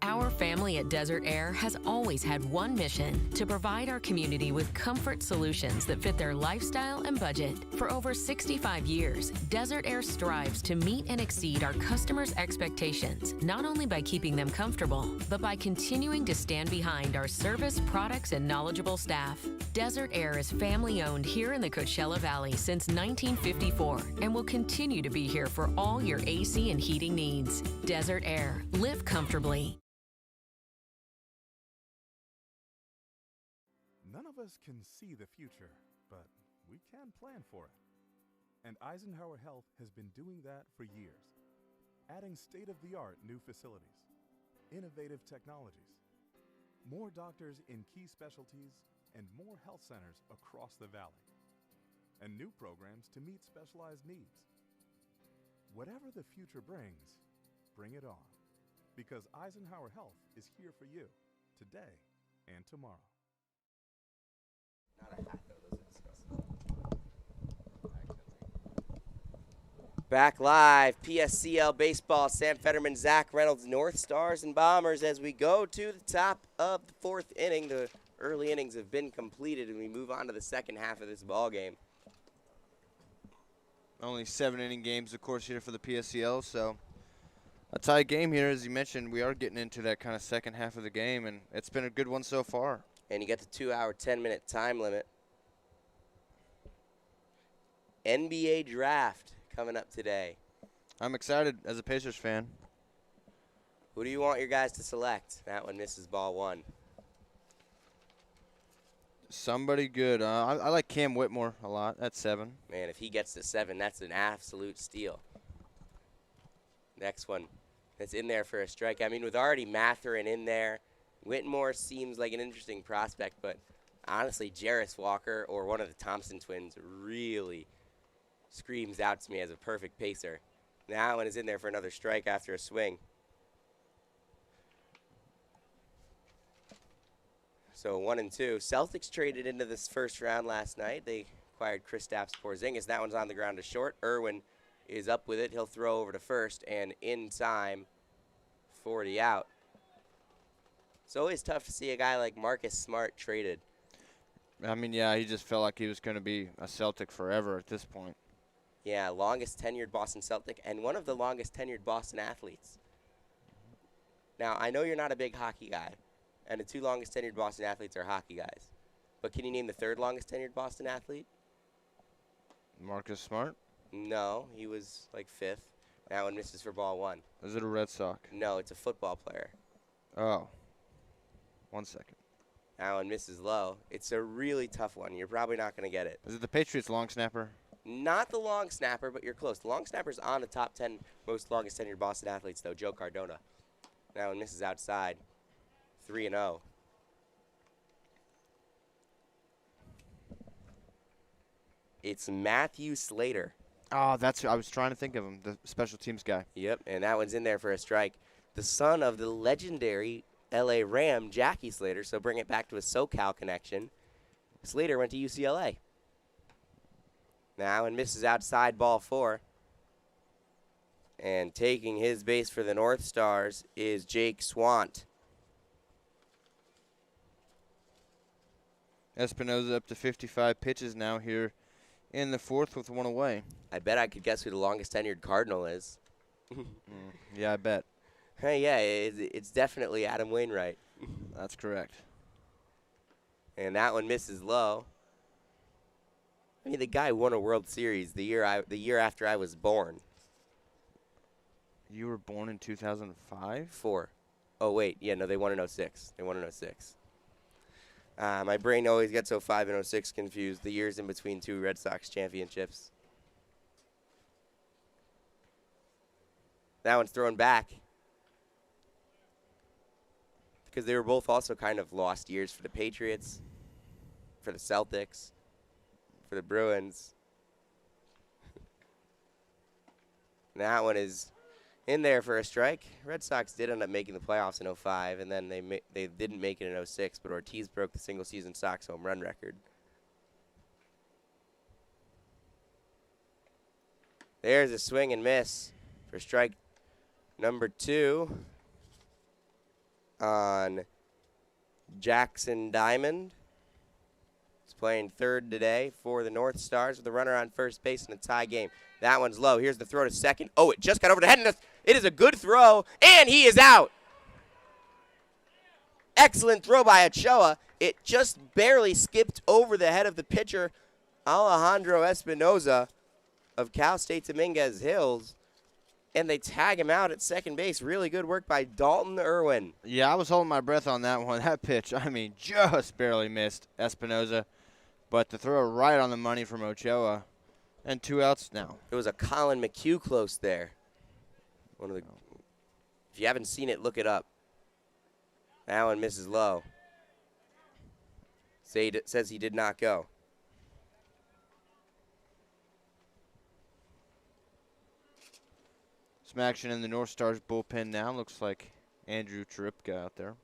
Speaker 7: Our family at Desert Air has always had one mission: to provide our community with comfort solutions that fit their lifestyle and budget. For over 65 years, Desert Air strives to meet and exceed our customers' expectations, not only by keeping them comfortable, but by continuing to stand behind our service, products, and knowledgeable staff. Desert Air is family-owned here in the Coachella Valley since 1954 and will continue to be here for all your AC and heating needs. Desert Air. Live comfortably.
Speaker 8: None of us can see the future, but we can plan for it. And Eisenhower Health has been doing that for years, adding state-of-the-art new facilities, innovative technologies, more doctors in key specialties, and more health centers across the valley, and new programs to meet specialized needs. Whatever the future brings, bring it on, because Eisenhower Health is here for you today and tomorrow.
Speaker 1: Back live, PSCL Baseball, Sam Fetterman, Zach Reynolds, North Stars and Bombers as we go to the top of the 4th inning. The early innings have been completed, and we move on to the second half of this ball game.
Speaker 2: Only 7-inning games, of course, here for the PSCL, so a tight game here. As you mentioned, we are getting into that kind of second half of the game, and it's been a good one so far.
Speaker 1: And you get the 2-hour, 10-minute time limit. NBA draft coming up today.
Speaker 2: I'm excited as a Pacers fan.
Speaker 1: Who do you want your guys to select? That one misses ball 1.
Speaker 2: Somebody good. I like Cam Whitmore a lot at 7.
Speaker 1: Man, if he gets to 7, that's an absolute steal. Next one. That's in there for a strike. I mean, with already Matherin in there, Whitmore seems like an interesting prospect, but honestly, Jarris Walker or one of the Thompson twins really screams out to me as a perfect pacer. That one is in there for another strike after a swing. So 1 and 2. Celtics traded into this first round last night. They acquired Kristaps Porzingis. That one's on the ground to short. Irwin is up with it. He'll throw over to first and in time for the out. It's always tough to see a guy like Marcus Smart traded.
Speaker 2: I mean, yeah, he just felt like he was going to be a Celtic forever at this point.
Speaker 1: Yeah, longest tenured Boston Celtic and one of the longest tenured Boston athletes. Now, I know you're not a big hockey guy, and the 2 longest tenured Boston athletes are hockey guys. But can you name the 3rd longest tenured Boston athlete?
Speaker 2: Marcus Smart?
Speaker 1: No, he was like 5th. That one misses for ball 1.
Speaker 2: Is it a Red Sox?
Speaker 1: No, it's a football player.
Speaker 2: Oh. 1 second.
Speaker 1: That one misses low. It's a really tough one. You're probably not going to get it.
Speaker 2: Is it the Patriots long snapper?
Speaker 1: Not the long snapper, but you're close. The long snapper's on the top 10 most longest tenured Boston athletes, though, Joe Cardona. That one misses outside. 3-0. It's Matthew Slater.
Speaker 2: Oh, that's I was trying to think of him, the special teams guy.
Speaker 1: Yep, and that one's in there for a strike. The son of the legendary L.A. Ram, Jackie Slater, so bring it back to a SoCal connection. Slater went to UCLA. Now and misses outside ball 4. And taking his base for the North Stars is Jake Swant.
Speaker 2: Espinoza up to 55 pitches now here in the 4th with 1 away.
Speaker 1: I bet I could guess who the longest tenured Cardinal is.
Speaker 2: Yeah, I bet.
Speaker 1: Hey, yeah, it's definitely Adam Wainwright.
Speaker 2: That's correct.
Speaker 1: And that one misses low. I mean, the guy won a World Series the year after I was born.
Speaker 2: You were born in 2005?
Speaker 1: 4. Oh, wait. Yeah, no, they won in 06. They won in 06. My brain always gets 05 and 06 confused. The years in between 2 Red Sox championships. That one's thrown back. Because they were both also kind of lost years for the Patriots, for the Celtics, for the Bruins. And that one is in there for a strike. Red Sox did end up making the playoffs in 05, and then they didn't make it in 06, but Ortiz broke the single-season Sox home run record. There's a swing and miss for strike number 2 on Jackson Diamond. He's playing third today for the North Stars with a runner on first base in a tie game. That one's low. Here's the throw to second. Oh, it just got over the head. It is a good throw, and he is out. Excellent throw by Ochoa. It just barely skipped over the head of the pitcher, Alejandro Espinoza of Cal State Dominguez Hills, and they tag him out at second base. Really good work by Dalton Irwin.
Speaker 2: Yeah, I was holding my breath on that one. That pitch, I mean, just barely missed Espinoza, but the throw right on the money from Ochoa. And 2 outs now.
Speaker 1: It was a Colin McHugh close there. If you haven't seen it, look it up. That one misses low. Says he did not go.
Speaker 2: Some action in the North Stars bullpen now. Looks like Andrew Cheripka out there.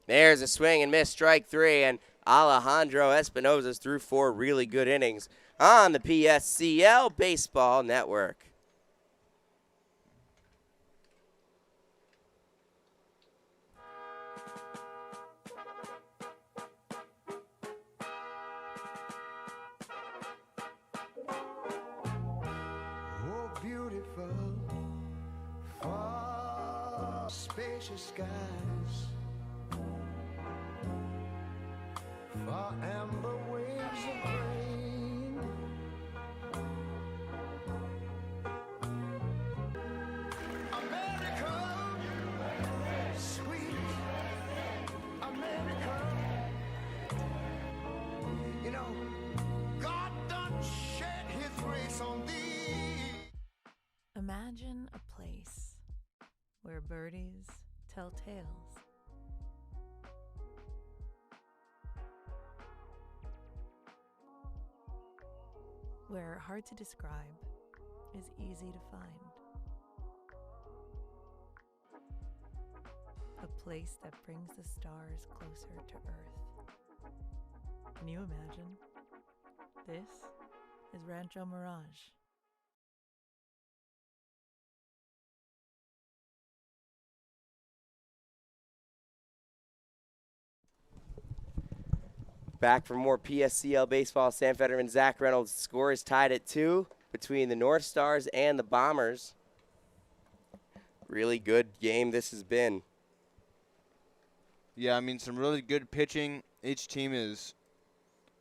Speaker 1: There's a swing and miss, strike 3, and Alejandro Espinoza's threw 4 really good innings on the PSCL Baseball Network.
Speaker 11: Oh, beautiful, far spacious skies, far amber waves of grain, America, sweet America. You know, God done shed his grace on thee.
Speaker 3: Imagine a place where birdies tell tales. Where hard to describe is easy to find. A place that brings the stars closer to Earth. Can you imagine? This is Rancho Mirage.
Speaker 1: Back for more PSCL baseball. Sam Fetterman, Zach Reynolds. Score is tied at 2 between the North Stars and the Bombers. Really good game this has been.
Speaker 2: Yeah, I mean, some really good pitching. Each team is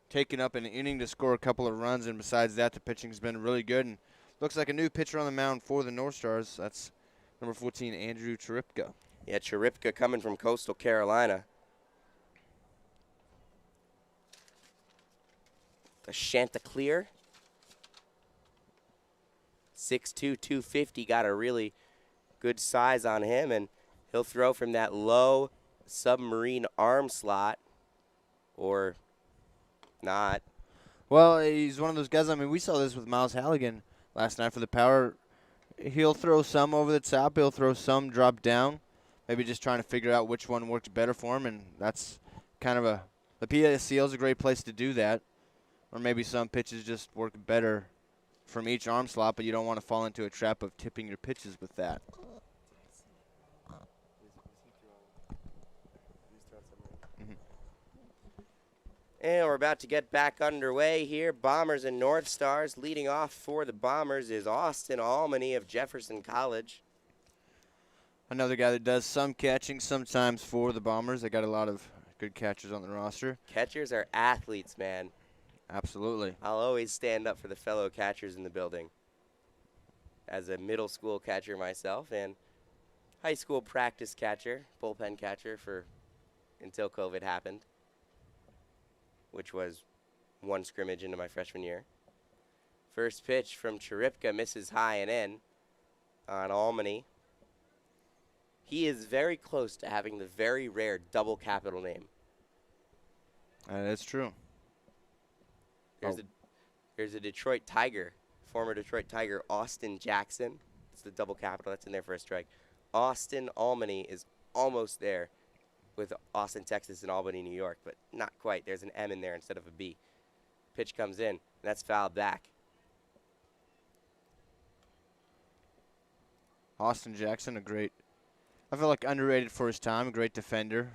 Speaker 2: taking up an inning to score a couple of runs, and besides that, the pitching's been really good. And looks like a new pitcher on the mound for the North Stars. That's number 14, Andrew Cheripka.
Speaker 1: Yeah, Cheripka coming from Coastal Carolina. The Chanticleer. 6'2", 250, got a really good size on him, and he'll throw from that low submarine arm slot, or not.
Speaker 2: Well, he's one of those guys. I mean, we saw this with Miles Halligan last night for the Power. He'll throw some over the top. He'll throw some drop down. maybe just trying to figure out which one works better for him, and that's kind of the PSCL is a great place to do that. Or maybe some pitches just work better from each arm slot, but you don't want to fall into a trap of tipping your pitches with that.
Speaker 1: And we're about to get back underway here. Bombers and North Stars. Leading off for the Bombers is Austin Almany of Jefferson College.
Speaker 2: Another guy that does some catching sometimes for the Bombers. They got a lot of good catchers on the roster.
Speaker 1: Catchers are athletes, man.
Speaker 2: Absolutely.
Speaker 1: I'll always stand up for the fellow catchers in the building. As a middle school catcher myself and high school practice catcher, bullpen catcher until COVID happened, which was one scrimmage into my freshman year. First pitch from Cheripka misses high and in on Almany. He is very close to having the very rare double capital name.
Speaker 2: That's true.
Speaker 1: Here's a Detroit Tiger, former Detroit Tiger, Austin Jackson. It's the double capital. That's in there for a strike. Austin Almany is almost there with Austin, Texas, and Albany, New York, but not quite. There's an M in there instead of a B. Pitch comes in, and that's fouled back.
Speaker 2: Austin Jackson, I feel like underrated for his time, a great defender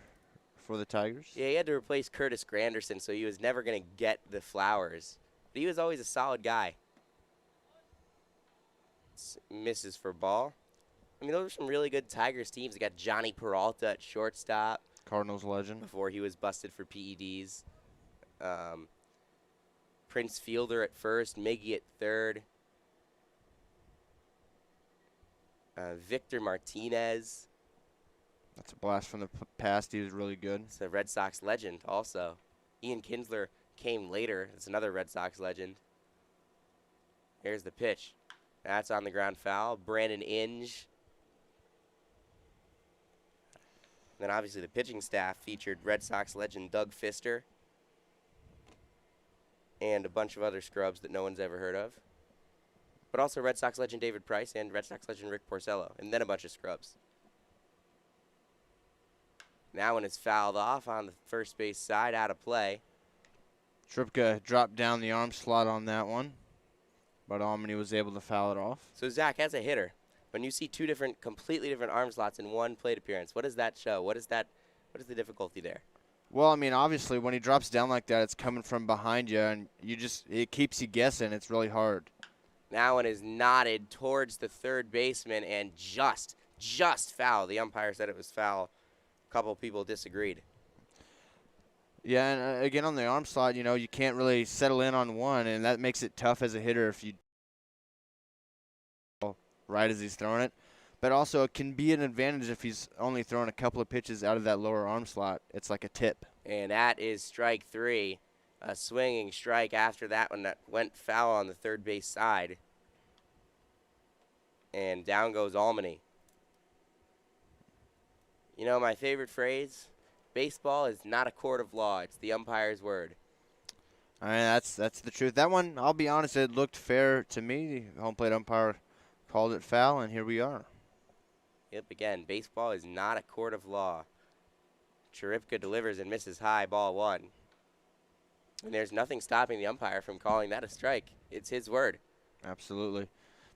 Speaker 2: for the Tigers.
Speaker 1: Yeah, he had to replace Curtis Granderson, so he was never going to get the flowers. But he was always a solid guy. Misses for ball. I mean, those are some really good Tigers teams. They got Johnny Peralta at shortstop.
Speaker 2: Cardinals legend.
Speaker 1: Before he was busted for PEDs. Prince Fielder at first. Miggy at third. Victor Martinez.
Speaker 2: That's a blast from the past. He was really good.
Speaker 1: It's a Red Sox legend also. Ian Kinsler came later. It's another Red Sox legend. Here's the pitch. That's on the ground foul. Brandon Inge. Then obviously the pitching staff featured Red Sox legend Doug Fister and a bunch of other scrubs that no one's ever heard of. But also Red Sox legend David Price and Red Sox legend Rick Porcello, and then a bunch of scrubs. Now when it's fouled off on the first base side, out of play.
Speaker 2: Tripka dropped down the arm slot on that one, but Almany was able to foul it off.
Speaker 1: So Zach, as a hitter, when you see two completely different arm slots in one plate appearance, what does that show? What is the difficulty there?
Speaker 2: Well, I mean, obviously, when he drops down like that, it's coming from behind you, and it keeps you guessing. It's really hard.
Speaker 1: Now one is nodded towards the third baseman and just foul. The umpire said it was foul. A couple people disagreed.
Speaker 2: Yeah, and again, on the arm slot, you can't really settle in on one, and that makes it tough as a hitter if you right as he's throwing it. But also, it can be an advantage if he's only throwing a couple of pitches out of that lower arm slot. It's like a tip.
Speaker 1: And that is strike three. A swinging strike after that one that went foul on the third base side. And down goes Almany. You know, my favorite phrase, baseball is not a court of law. It's the umpire's word.
Speaker 2: I mean, that's the truth. That one, I'll be honest, it looked fair to me. The home plate umpire called it foul, and here we are.
Speaker 1: Yep, again, baseball is not a court of law. Cheripka delivers and misses high, ball one. And there's nothing stopping the umpire from calling that a strike. It's his word.
Speaker 2: Absolutely.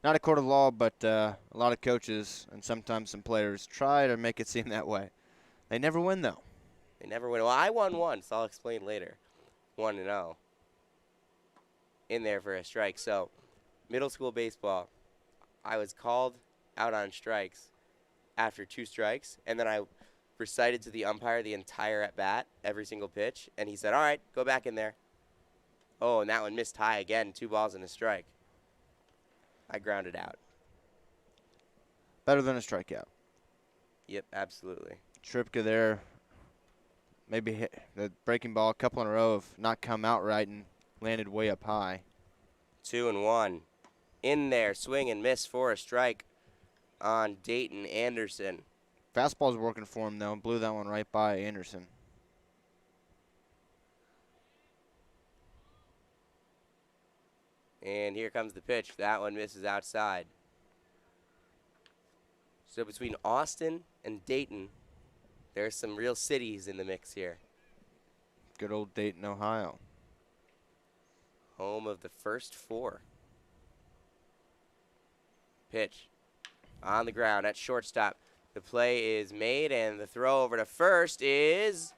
Speaker 2: Not a court of law, but a lot of coaches and sometimes some players try to make it seem that way. They never win, though.
Speaker 1: They never win. Well, I won once. I'll explain later. 1-0. In there for a strike. So, middle school baseball, I was called out on strikes after 2 strikes, and then I recited to the umpire the entire at-bat, every single pitch, and he said, all right, go back in there. Oh, and that one missed high again, 2 balls and a strike. I grounded out.
Speaker 2: Better than a strikeout.
Speaker 1: Yep, absolutely.
Speaker 2: Tripka there, maybe hit the breaking ball a couple in a row have not come out right and landed way up high.
Speaker 1: 2-1. In there, swing and miss for a strike on Dayton Anderson.
Speaker 2: Fastball's working for him, though, and blew that one right by Anderson. And here comes the pitch. That one misses outside.
Speaker 1: So between Austin and Dayton, there's some real cities in the mix here.
Speaker 2: Good old Dayton, Ohio.
Speaker 1: Home of the first 4. Pitch on the ground at shortstop. The play is made, and the throw over to first is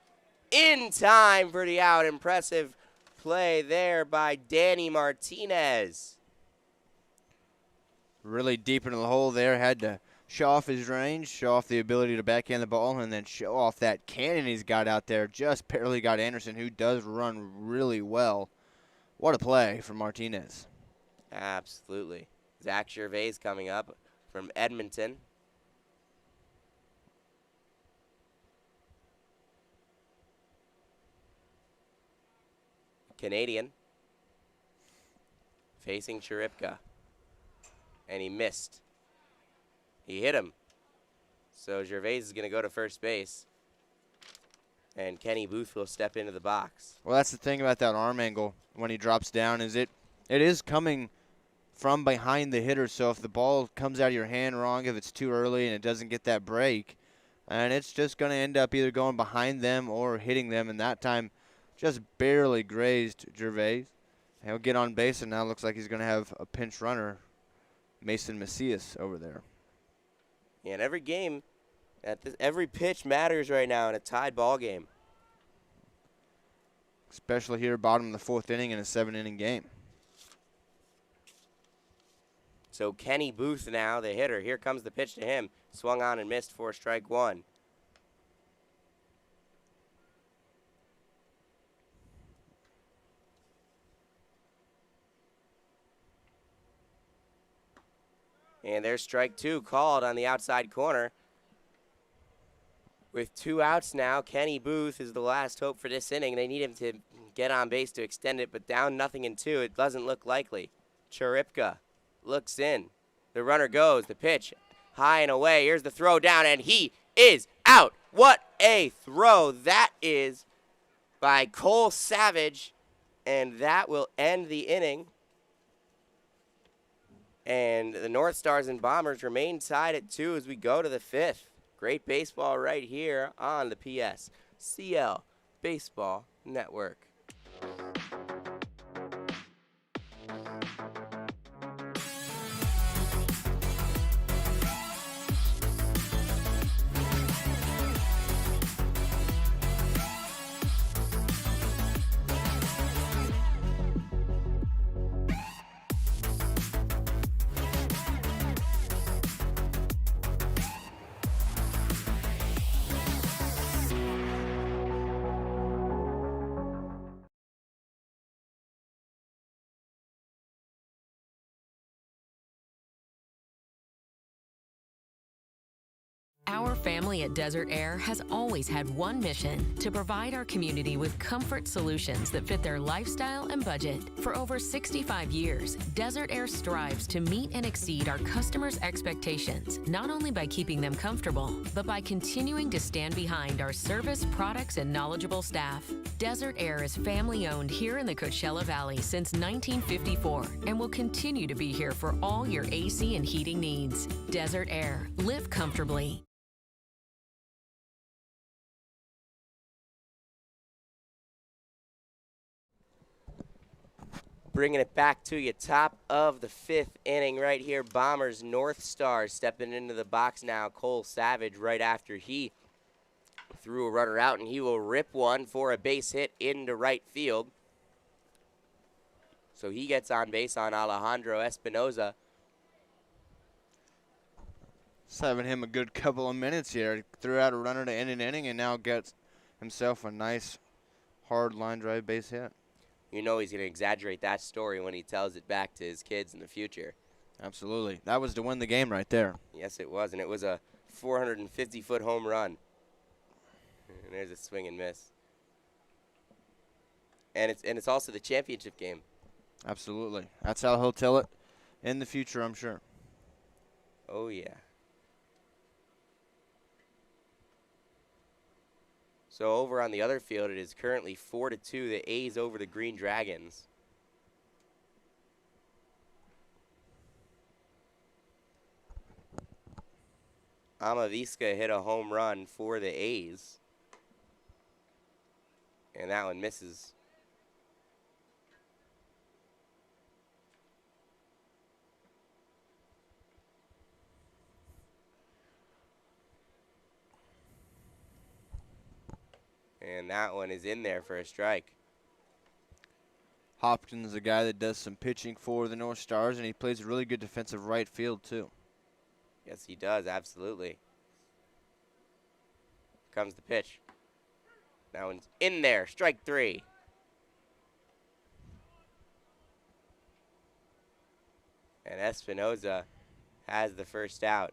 Speaker 1: in time for the out. Impressive play there by Danny Martinez.
Speaker 2: Really deep into the hole there. Had to show off his range, show off the ability to backhand the ball, and then show off that cannon he's got out there. Just barely got Anderson, who does run really well. What a play from Martinez.
Speaker 1: Absolutely. Zach Gervais coming up from Edmonton. Canadian. Facing Cheripka. And he missed. He hit him. So Gervais is going to go to first base. And Kenny Booth will step into the box.
Speaker 2: Well, that's the thing about that arm angle when he drops down is it is coming from behind the hitter. So if the ball comes out of your hand wrong, if it's too early and it doesn't get that break, and it's just going to end up either going behind them or hitting them. And that time just barely grazed Gervais. He'll get on base, and now looks like he's going to have a pinch runner, Mason Macias, over there.
Speaker 1: Yeah, and every game, every pitch matters right now in a tied ball game.
Speaker 2: Especially here, bottom of the 4th inning in a 7-inning game.
Speaker 1: So Kenny Booth now, the hitter. Here comes the pitch to him. Swung on and missed for strike 1. And there's strike 2 called on the outside corner. With 2 outs now, Kenny Booth is the last hope for this inning. They need him to get on base to extend it, but down 0-2, it doesn't look likely. Cheripka looks in. The runner goes. The pitch high and away. Here's the throw down, and he is out. What a throw that is by Cole Savage, and that will end the inning. And the North Stars and Bombers remain tied at 2 as we go to the 5th. Great baseball right here on the PSCL Baseball Network.
Speaker 7: Our family at Desert Air has always had one mission: to provide our community with comfort solutions that fit their lifestyle and budget. For over 65 years, Desert Air strives to meet and exceed our customers' expectations, not only by keeping them comfortable, but by continuing to stand behind our service, products, and knowledgeable staff. Desert Air is family-owned here in the Coachella Valley since 1954 and will continue to be here for all your AC and heating needs. Desert Air. Live comfortably.
Speaker 1: Bringing it back to you, top of the 5th inning right here. Bombers North Stars stepping into the box now. Cole Savage right after he threw a runner out, and he will rip one for a base hit into right field. So he gets on base on Alejandro Espinoza.
Speaker 2: Just having him a good couple of minutes here. He threw out a runner to end an inning and now gets himself a nice hard line drive base hit.
Speaker 1: You know he's going to exaggerate that story when he tells it back to his kids in the future.
Speaker 2: Absolutely. That was to win the game right there.
Speaker 1: Yes, it was, and it was a 450-foot home run. And there's a swing and miss. And it's also the championship game.
Speaker 2: Absolutely. That's how he'll tell it in the future, I'm sure.
Speaker 1: Oh, yeah. So over on the other field, it is currently 4-2, the A's over the Green Dragons. Amaviska hit a home run for the A's. And that one misses. And that one is in there for a strike.
Speaker 2: Hopkins is a guy that does some pitching for the North Stars, and he plays a really good defensive right field, too.
Speaker 1: Yes, he does, absolutely. Comes the pitch. That one's in there, strike 3. And Espinoza has the first out.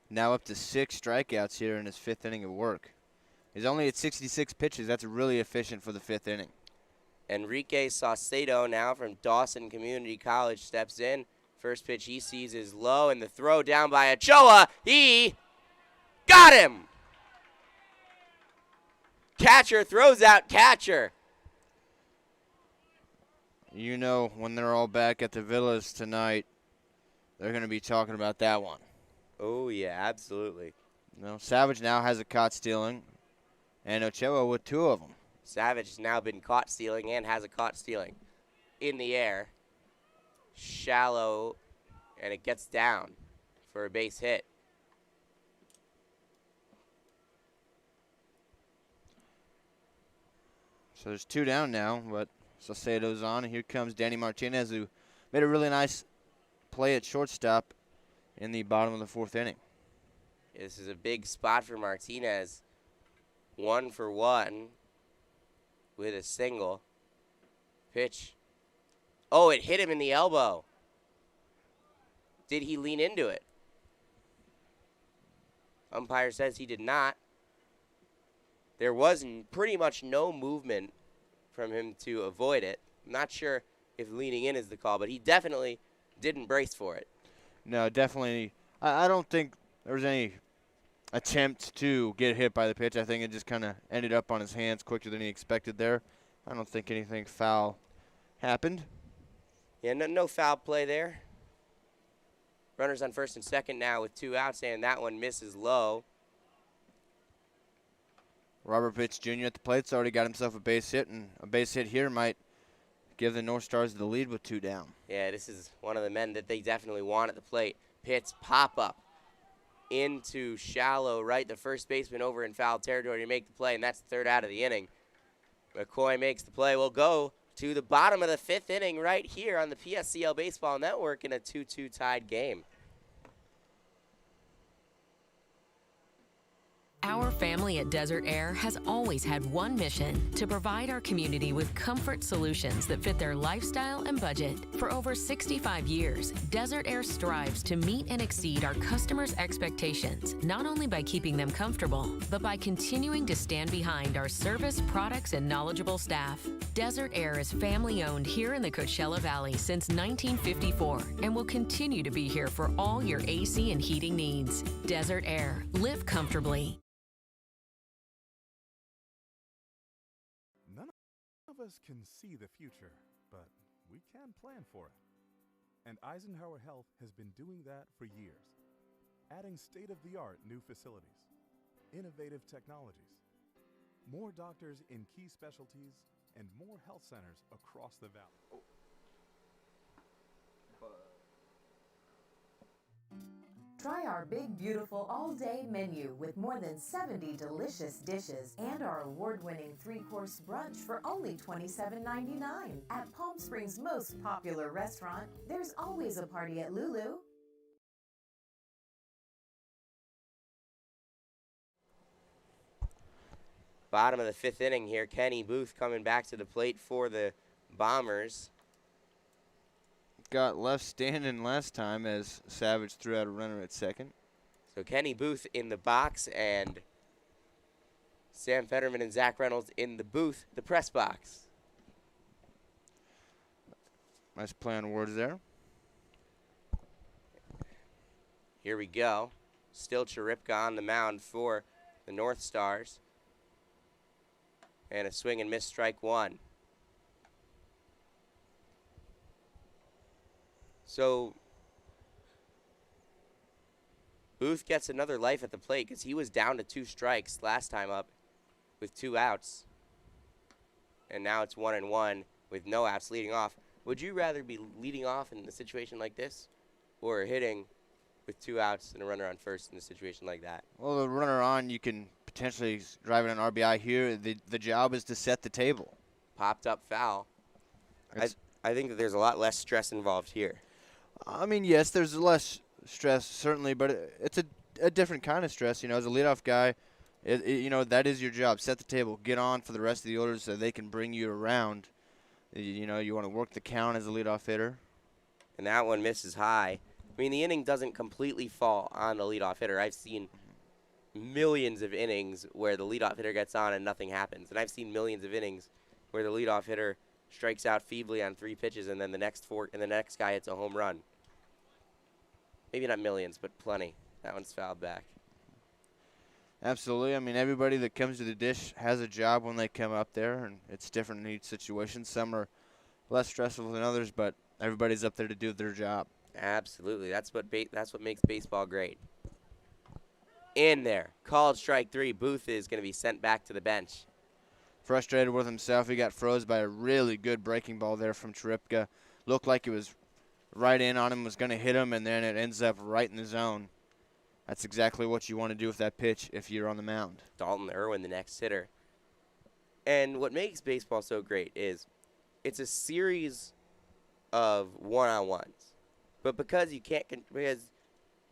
Speaker 2: Now up to 6 strikeouts here in his 5th inning of work. He's only at 66 pitches. That's really efficient for the 5th inning.
Speaker 1: Enrique Saucedo now from Dawson Community College steps in. First pitch he sees is low, and the throw down by Ochoa. He got him! Catcher throws out catcher.
Speaker 2: You know, when they're all back at the Villas tonight, they're going to be talking about that one.
Speaker 1: Oh, yeah, absolutely.
Speaker 2: No, Savage now has a caught stealing, and Ochoa with 2 of them.
Speaker 1: Savage has now been caught stealing and has a caught stealing. In the air. Shallow, and it gets down for a base hit.
Speaker 2: So there's 2 down now, but Saucedo's on, and here comes Danny Martinez, who made a really nice play at shortstop in the bottom of the 4th inning.
Speaker 1: This is a big spot for Martinez. 1 for 1 with a single. Pitch. Oh, it hit him in the elbow. Did he lean into it? Umpire says he did not. There was pretty much no movement from him to avoid it. I'm not sure if leaning in is the call, but he definitely didn't brace for it.
Speaker 2: No, definitely. I don't think there was any attempt to get hit by the pitch. I think it just kind of ended up on his hands quicker than he expected there. I don't think anything foul happened.
Speaker 1: Yeah, no foul play there. Runners on first and second now with 2 outs, and that one misses low.
Speaker 2: Robert Pitts Jr. at the plate's already got himself a base hit, and a base hit here might give the North Stars the lead with 2 down.
Speaker 1: Yeah, this is one of the men that they definitely want at the plate. Pitts pop up into shallow right. The first baseman over in foul territory to make the play, and that's the 3rd out of the inning. McCoy makes the play. We'll go to the bottom of the 5th inning right here on the PSCL Baseball Network in a 2-2 tied game.
Speaker 7: Our family at Desert Air has always had one mission: to provide our community with comfort solutions that fit their lifestyle and budget. For over 65 years, Desert Air strives to meet and exceed our customers' expectations, not only by keeping them comfortable, but by continuing to stand behind our service, products, and knowledgeable staff. Desert Air is family-owned here in the Coachella Valley since 1954 and will continue to be here for all your AC and heating needs. Desert Air. Live comfortably.
Speaker 8: None of us can see the future, but we can plan for it. And Eisenhower Health has been doing that for years, adding state-of-the-art new facilities, innovative technologies, more doctors in key specialties, and more health centers across the valley.
Speaker 10: Try our big, beautiful all-day menu with more than 70 delicious dishes and our award-winning 3-course brunch for only $27.99. At Palm Springs' most popular restaurant, there's always a party at Lulu.
Speaker 1: Bottom of the 5th inning here. Kenny Booth coming back to the plate for the Bombers.
Speaker 2: Got left standing last time as Savage threw out a runner at second.
Speaker 1: So Kenny Booth in the box and Sam Fetterman and Zach Reynolds in the booth, the press box.
Speaker 2: Nice play on words there.
Speaker 1: Here we go. Still Charipka on the mound for the North Stars. And a swing and miss, strike 1. So Booth gets another life at the plate because he was down to 2 strikes last time up with 2 outs. And now it's 1-1 with no outs leading off. Would you rather be leading off in a situation like this or hitting with 2 outs and a runner on first in a situation like that?
Speaker 2: Well, the runner on, you can potentially drive in an RBI here. The job is to set the table.
Speaker 1: Popped up foul. I think that there's a lot less stress involved here.
Speaker 2: I mean, yes, there's less stress, certainly, but it's a different kind of stress. You know, as a leadoff guy, you know, that is your job. Set the table. Get on for the rest of the orders so they can bring you around. You know, you want to work the count as a leadoff hitter.
Speaker 1: And that one misses high. I mean, the inning doesn't completely fall on the leadoff hitter. I've seen millions of innings where the leadoff hitter gets on and nothing happens. And I've seen millions of innings where the leadoff hitter strikes out feebly on 3 pitches and then the next guy hits a home run. Maybe not millions, but plenty. That one's fouled back.
Speaker 2: Absolutely. I mean, everybody that comes to the dish has a job when they come up there, and it's different in each situation. Some are less stressful than others, but everybody's up there to do their job.
Speaker 1: Absolutely. That's what makes baseball great. In there. Called strike 3. Booth is going to be sent back to the bench.
Speaker 2: Frustrated with himself. He got froze by a really good breaking ball there from Cheripka. Looked like it was right in on him, was going to hit him, and then it ends up right in the zone. That's exactly what you want to do with that pitch if you're on the mound.
Speaker 1: Dalton Irwin, the next hitter. And what makes baseball so great is it's a series of one-on-ones. But because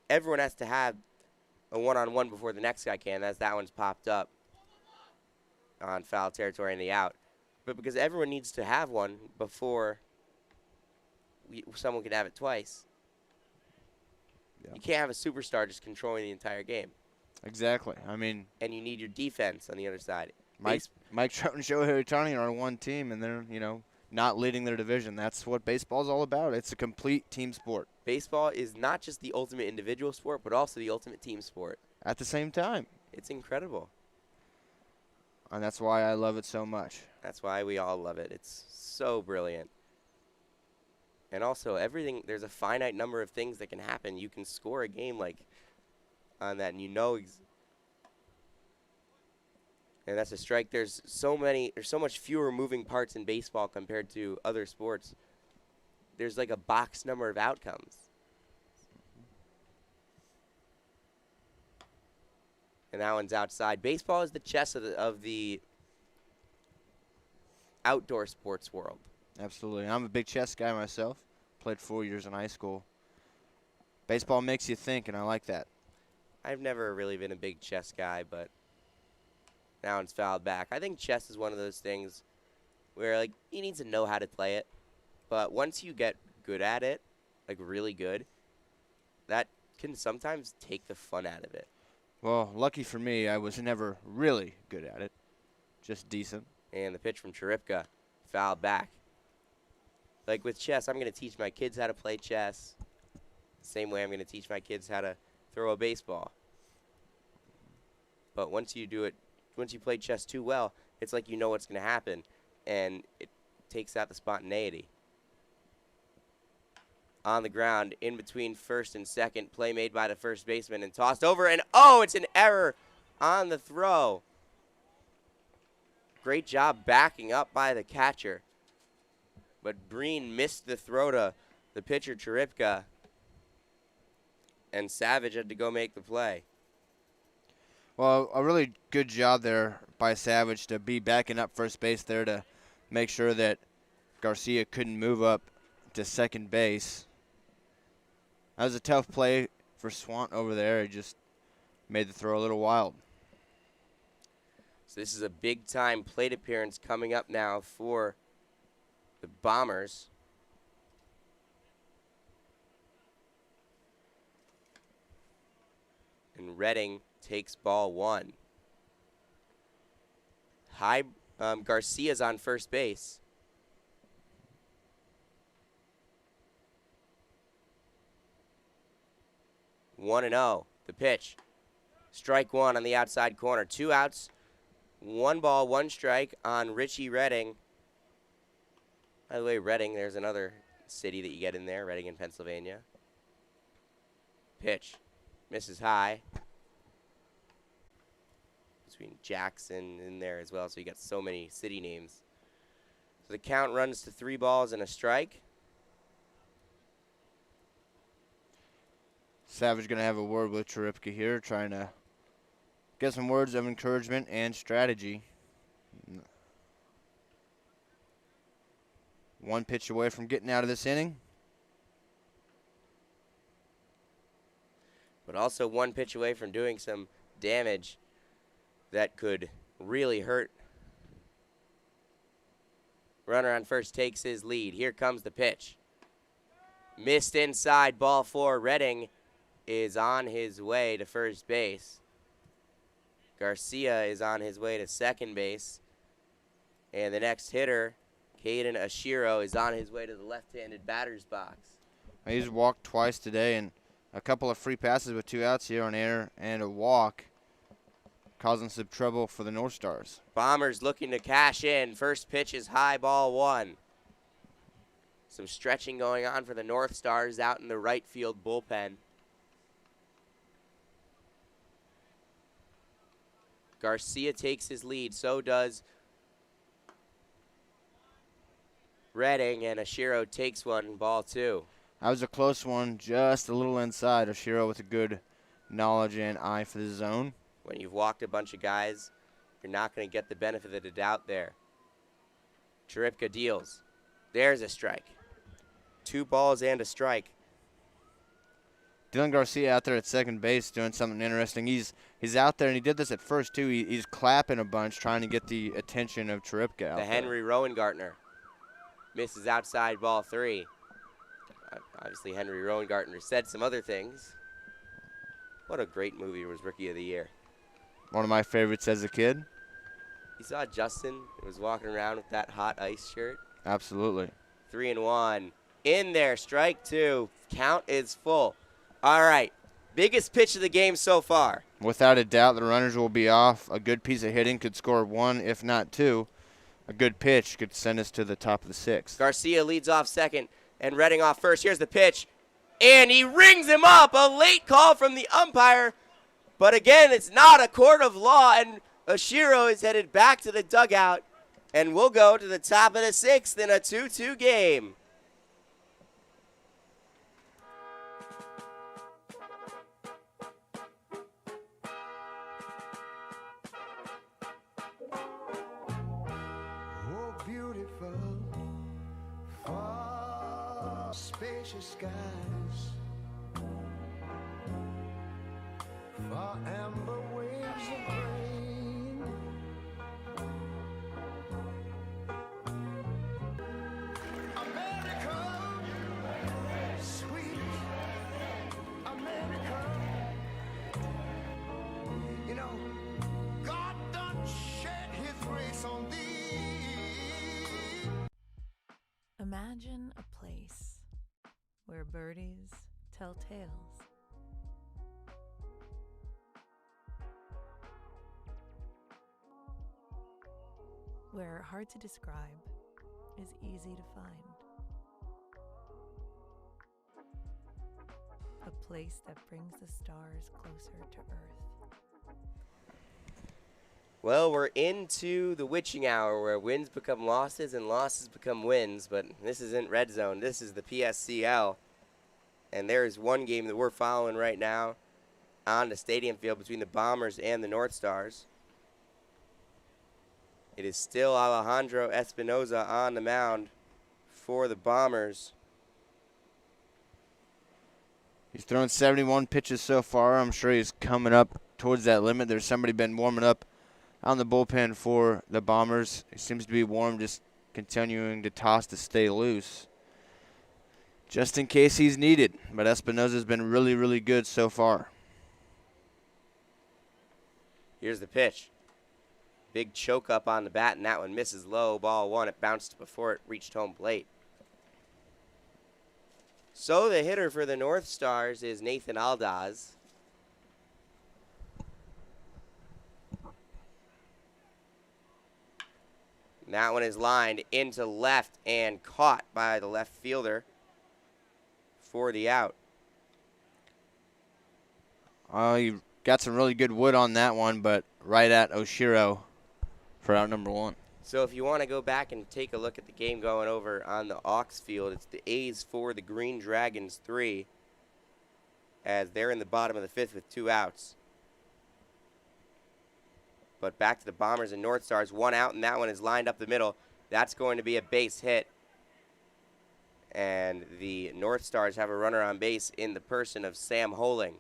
Speaker 1: everyone has to have a one-on-one before the next guy can, as that one's popped up on foul territory in the out. But because everyone needs to have one before someone can have it twice, you can't have a superstar just controlling the entire game.
Speaker 2: Exactly. I mean,
Speaker 1: and you need your defense on the other side.
Speaker 2: Mike Trout and Shohei Ohtani are on one team, and they're, you know, not leading their division. That's what baseball's all about. It's a complete team sport.
Speaker 1: Baseball is not just the ultimate individual sport, but also the ultimate team sport.
Speaker 2: At the same time.
Speaker 1: It's incredible.
Speaker 2: And that's why I love it so much.
Speaker 1: That's why we all love it. It's so brilliant. And also, there's a finite number of things that can happen. You can score a game like on that, and you know, and that's a strike. There's so much fewer moving parts in baseball compared to other sports. There's like a box number of outcomes. And that one's outside. Baseball is the chess of the outdoor sports world.
Speaker 2: Absolutely. I'm a big chess guy myself. Played 4 years in high school. Baseball makes you think, and I like that.
Speaker 1: I've never really been a big chess guy, but now it's fouled back. I think chess is one of those things where, like, you need to know how to play it. But once you get good at it, like really good, that can sometimes take the fun out of it.
Speaker 2: Well, lucky for me, I was never really good at it. Just decent.
Speaker 1: And the pitch from Cheripka, fouled back. Like with chess, I'm going to teach my kids how to play chess. Same way I'm going to teach my kids how to throw a baseball. But once you play chess too well, it's like you know what's going to happen, and it takes out the spontaneity. On the ground, in between first and second, play made by the first baseman and tossed over, and oh, it's an error on the throw. Great job backing up by the catcher. But Breen missed the throw to the pitcher, Cheripka, and Savage had to go make the play.
Speaker 2: Well, a really good job there by Savage to be backing up first base there to make sure that Garcia couldn't move up to second base. That was a tough play for Swant over there. He just made the throw a little wild.
Speaker 1: So this is a big-time plate appearance coming up now for the Bombers. And Redding takes ball 1. Garcia's on first base. One and 0. The pitch. Strike 1 on the outside corner. 2 outs. 1 ball, 1 strike on Richie Redding. By the way, Redding, there's another city that you get in there, Redding in Pennsylvania. Pitch. Misses high. Between Jackson in there as well, so you got so many city names. So the count runs to 3 balls and a strike.
Speaker 2: Savage going to have a word with Cheripka here, trying to get some words of encouragement and strategy. One pitch away from getting out of this inning.
Speaker 1: But also one pitch away from doing some damage that could really hurt. Runner on first takes his lead. Here comes the pitch. Missed inside, ball 4. Redding is on his way to first base. Garcia is on his way to second base. And the next hitter, Caden Ashiro, is on his way to the left-handed batter's box.
Speaker 2: He's walked twice today, and a couple of free passes with 2 outs here on air and a walk, causing some trouble for the North Stars.
Speaker 1: Bombers looking to cash in. First pitch is high, ball 1. Some stretching going on for the North Stars out in the right field bullpen. Garcia takes his lead. So does Redding, and Ashiro takes one, ball 2.
Speaker 2: That was a close one, just a little inside. Ashiro with a good knowledge and eye for the zone.
Speaker 1: When you've walked a bunch of guys, you're not going to get the benefit of the doubt there. Cheripka deals. There's a strike. 2 balls and a strike.
Speaker 2: Dylan Garcia out there at second base doing something interesting. He's out there, and he did this at first, too. He's clapping a bunch, trying to get the attention of Cheripka out
Speaker 1: The Henry Rowengartner misses outside, ball 3. Obviously, Henry Rowengartner said some other things. What a great movie. It was Rookie of the Year.
Speaker 2: One of my favorites as a kid.
Speaker 1: You saw Justin was walking around with that hot ice shirt?
Speaker 2: Absolutely.
Speaker 1: 3-1. In there, strike 2. Count is full. All right, biggest pitch of the game so far.
Speaker 2: Without a doubt, the runners will be off. A good piece of hitting could score 1, if not 2. A good pitch could send us to the top of the 6th.
Speaker 1: Garcia leads off second and Redding off first. Here's the pitch, and he rings him up. A late call from the umpire, but again, it's not a court of law, and Ashiro is headed back to the dugout, and we'll go to the top of the 6th in a 2-2 game.
Speaker 11: Spacious skies, far amber waves of grain, America, sweet America. You know, God done shed his grace on thee.
Speaker 3: Imagine a place where birdies tell tales. Where hard to describe is easy to find. A place that brings the stars closer to Earth.
Speaker 1: Well, we're into the witching hour where wins become losses and losses become wins, but this isn't Red Zone. This is the PSCL, and there is one game that we're following right now on the stadium field between the Bombers and the North Stars. It is still Alejandro Espinoza on the mound for the Bombers.
Speaker 2: He's thrown 71 pitches so far. I'm sure he's coming up towards that limit. There's somebody been warming up on the bullpen for the Bombers. He seems to be warm, just continuing to toss to stay loose, just in case he's needed. But Espinoza's been really, really good so far.
Speaker 1: Here's the pitch. Big choke up on the bat, and that one misses low. Ball 1. It bounced before it reached home plate. So the hitter for the North Stars is Nathan Aldaz. And that one is lined into left and caught by the left fielder for the out.
Speaker 2: Oh, you got some really good wood on that one, but right at Oshiro for out number 1.
Speaker 1: So if you want to go back and take a look at the game going over on the Ox field, it's the A's 4, the Green Dragons 3, as they're in the bottom of the 5th with 2 outs. But back to the Bombers and North Stars, 1 out, and that one is lined up the middle. That's going to be a base hit. And the North Stars have a runner on base in the person of Sam Holing.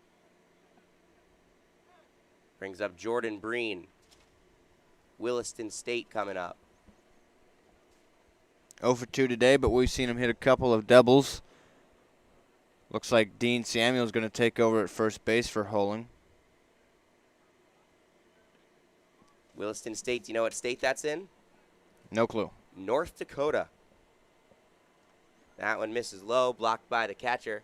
Speaker 1: Brings up Jordan Breen. Williston State coming up.
Speaker 2: 0 for 2 today, but we've seen him hit a couple of doubles. Looks like Dean Samuel's going to take over at first base for Holing.
Speaker 1: Williston State, do you know what state that's in?
Speaker 2: No clue.
Speaker 1: North Dakota. That one misses low, blocked by the catcher.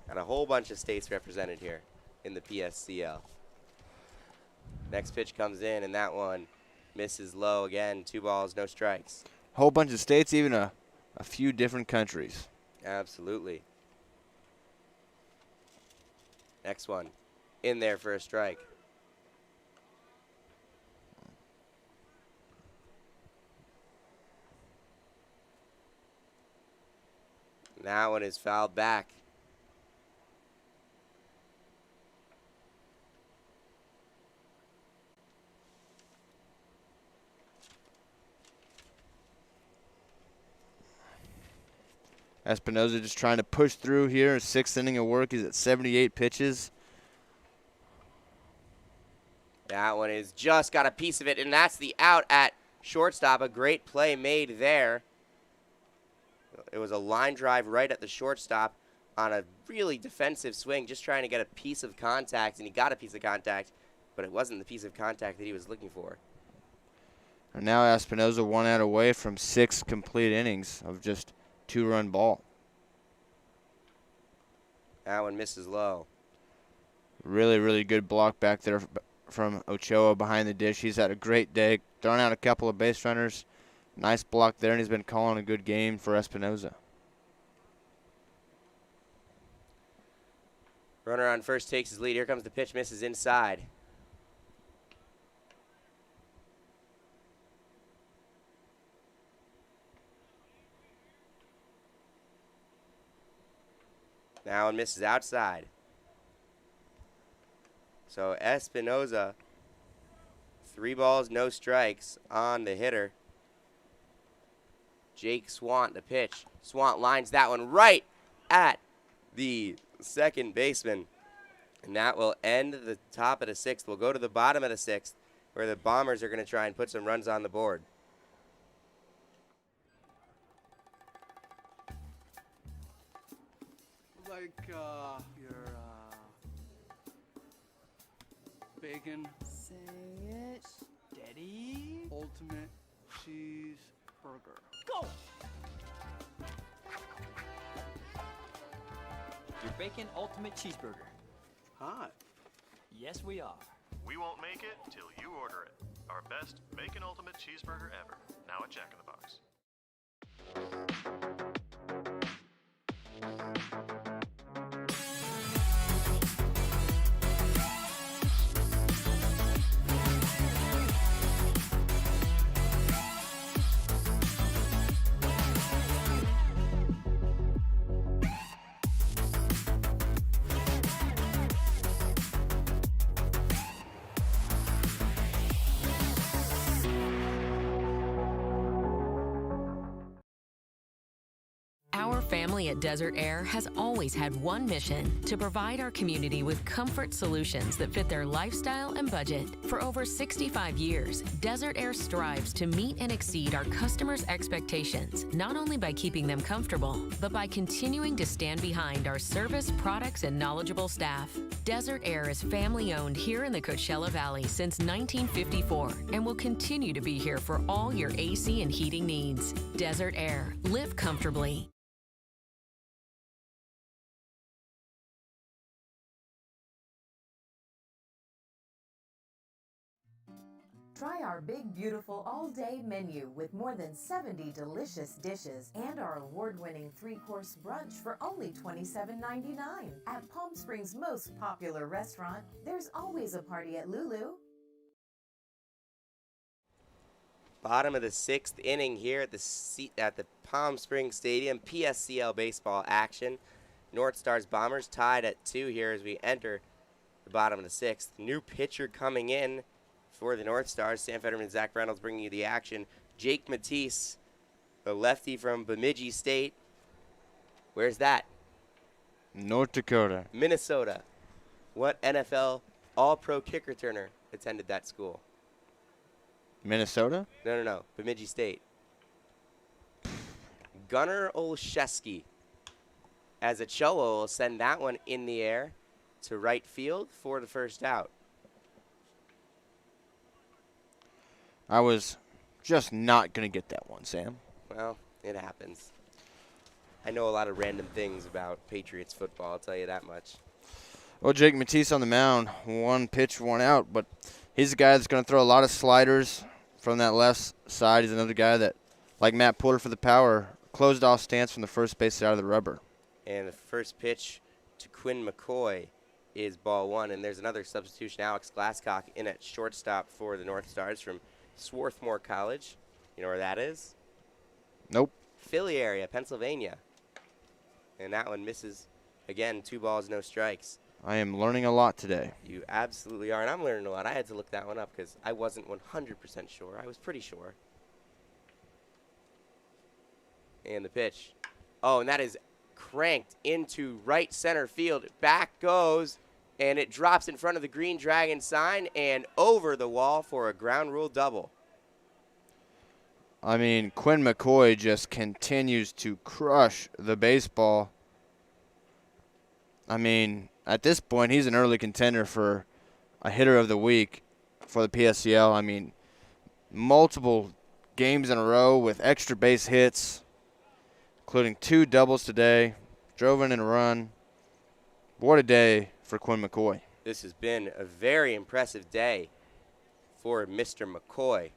Speaker 1: Got a whole bunch of states represented here in the PSCL. Next pitch comes in, and that one misses low again. 2 balls, no strikes.
Speaker 2: Whole bunch of states, even a few different countries.
Speaker 1: Absolutely. Next one. In there for a strike. That one is fouled back.
Speaker 2: Espinoza just trying to push through here. 6th inning of work. He's at 78 pitches.
Speaker 1: That one is just got a piece of it, and that's the out at shortstop. A great play made there. It was a line drive right at the shortstop on a really defensive swing, just trying to get a piece of contact, and he got a piece of contact, but it wasn't the piece of contact that he was looking for.
Speaker 2: And now Espinoza 1 out away from 6 complete innings of just 2-run ball.
Speaker 1: That one misses low.
Speaker 2: Really, really good block back there from Ochoa behind the dish. He's had a great day, thrown out a couple of base runners. Nice block there, and he's been calling a good game for Espinoza.
Speaker 1: Runner on first takes his lead. Here comes the pitch, misses inside. Now one misses outside. So Espinoza, 3 balls, no strikes on the hitter. Jake Swant, the pitch. Swant lines that one right at the second baseman. And that will end the top of the 6th. We'll go to the bottom of the 6th, where the Bombers are going to try and put some runs on the board.
Speaker 4: Like your bacon
Speaker 5: Say it. Steady.
Speaker 4: ultimate cheeseburger.
Speaker 5: Go! Your bacon ultimate cheeseburger.
Speaker 4: Hot.
Speaker 5: Yes, we are.
Speaker 6: We won't make it till you order it. Our best Bacon Ultimate Cheeseburger ever. Now at Jack in the Box.
Speaker 7: Our family at Desert Air has always had one mission: to provide our community with comfort solutions that fit their lifestyle and budget. For over 65 years, Desert Air strives to meet and exceed our customers' expectations, not only by keeping them comfortable, but by continuing to stand behind our service, products, and knowledgeable staff. Desert Air is family-owned here in the Coachella Valley since 1954 and will continue to be here for all your AC and heating needs. Desert Air. Live comfortably.
Speaker 10: Try our big, beautiful all-day menu with more than 70 delicious dishes and our award-winning 3-course brunch for only $27.99. At Palm Springs' most popular restaurant, there's always a party at Lulu.
Speaker 1: Bottom of the 6th inning here at the Palm Springs Stadium. PSCL baseball action. North Stars Bombers tied at 2 here as we enter the bottom of the 6th. New pitcher coming in for the North Stars. Sam Fetterman and Zach Reynolds bringing you the action. Jake Matisse, the lefty from Bemidji State. Where's that?
Speaker 2: North Dakota.
Speaker 1: Minnesota. What NFL All-Pro kick returner attended that school?
Speaker 2: Minnesota?
Speaker 1: No. Bemidji State. Gunnar Olszewski. As Ochoa will send that one in the air to right field for the first out.
Speaker 2: I was just not going to get that one, Sam.
Speaker 1: Well, it happens. I know a lot of random things about Patriots football, I'll tell you that much.
Speaker 2: Well, Jake Matisse on the mound. 1 pitch, 1 out, but he's a guy that's going to throw a lot of sliders from that left side. He's another guy that, like Matt Porter for the Power, closed off stance from the first base side of the rubber.
Speaker 1: And the first pitch to Quinn McCoy is ball 1. And there's another substitution, Alex Glasscock in at shortstop for the North Stars from Swarthmore College. You know where that is?
Speaker 2: Nope.
Speaker 1: Philly area, Pennsylvania. And that one misses. Again, 2 balls, no strikes.
Speaker 2: I am learning a lot today.
Speaker 1: You absolutely are, and I'm learning a lot. I had to look that one up because I wasn't 100% sure. I was pretty sure. And the pitch. Oh, and that is cranked into right center field. Back goes, and it drops in front of the Green Dragon sign and over the wall for a ground rule double.
Speaker 2: I mean, Quinn McCoy just continues to crush the baseball. I mean, at this point, he's an early contender for a hitter of the week for the PSCL. I mean, multiple games in a row with extra base hits, including 2 doubles today, drove in a run. What a day for Quinn McCoy.
Speaker 1: This has been a very impressive day for Mr. McCoy.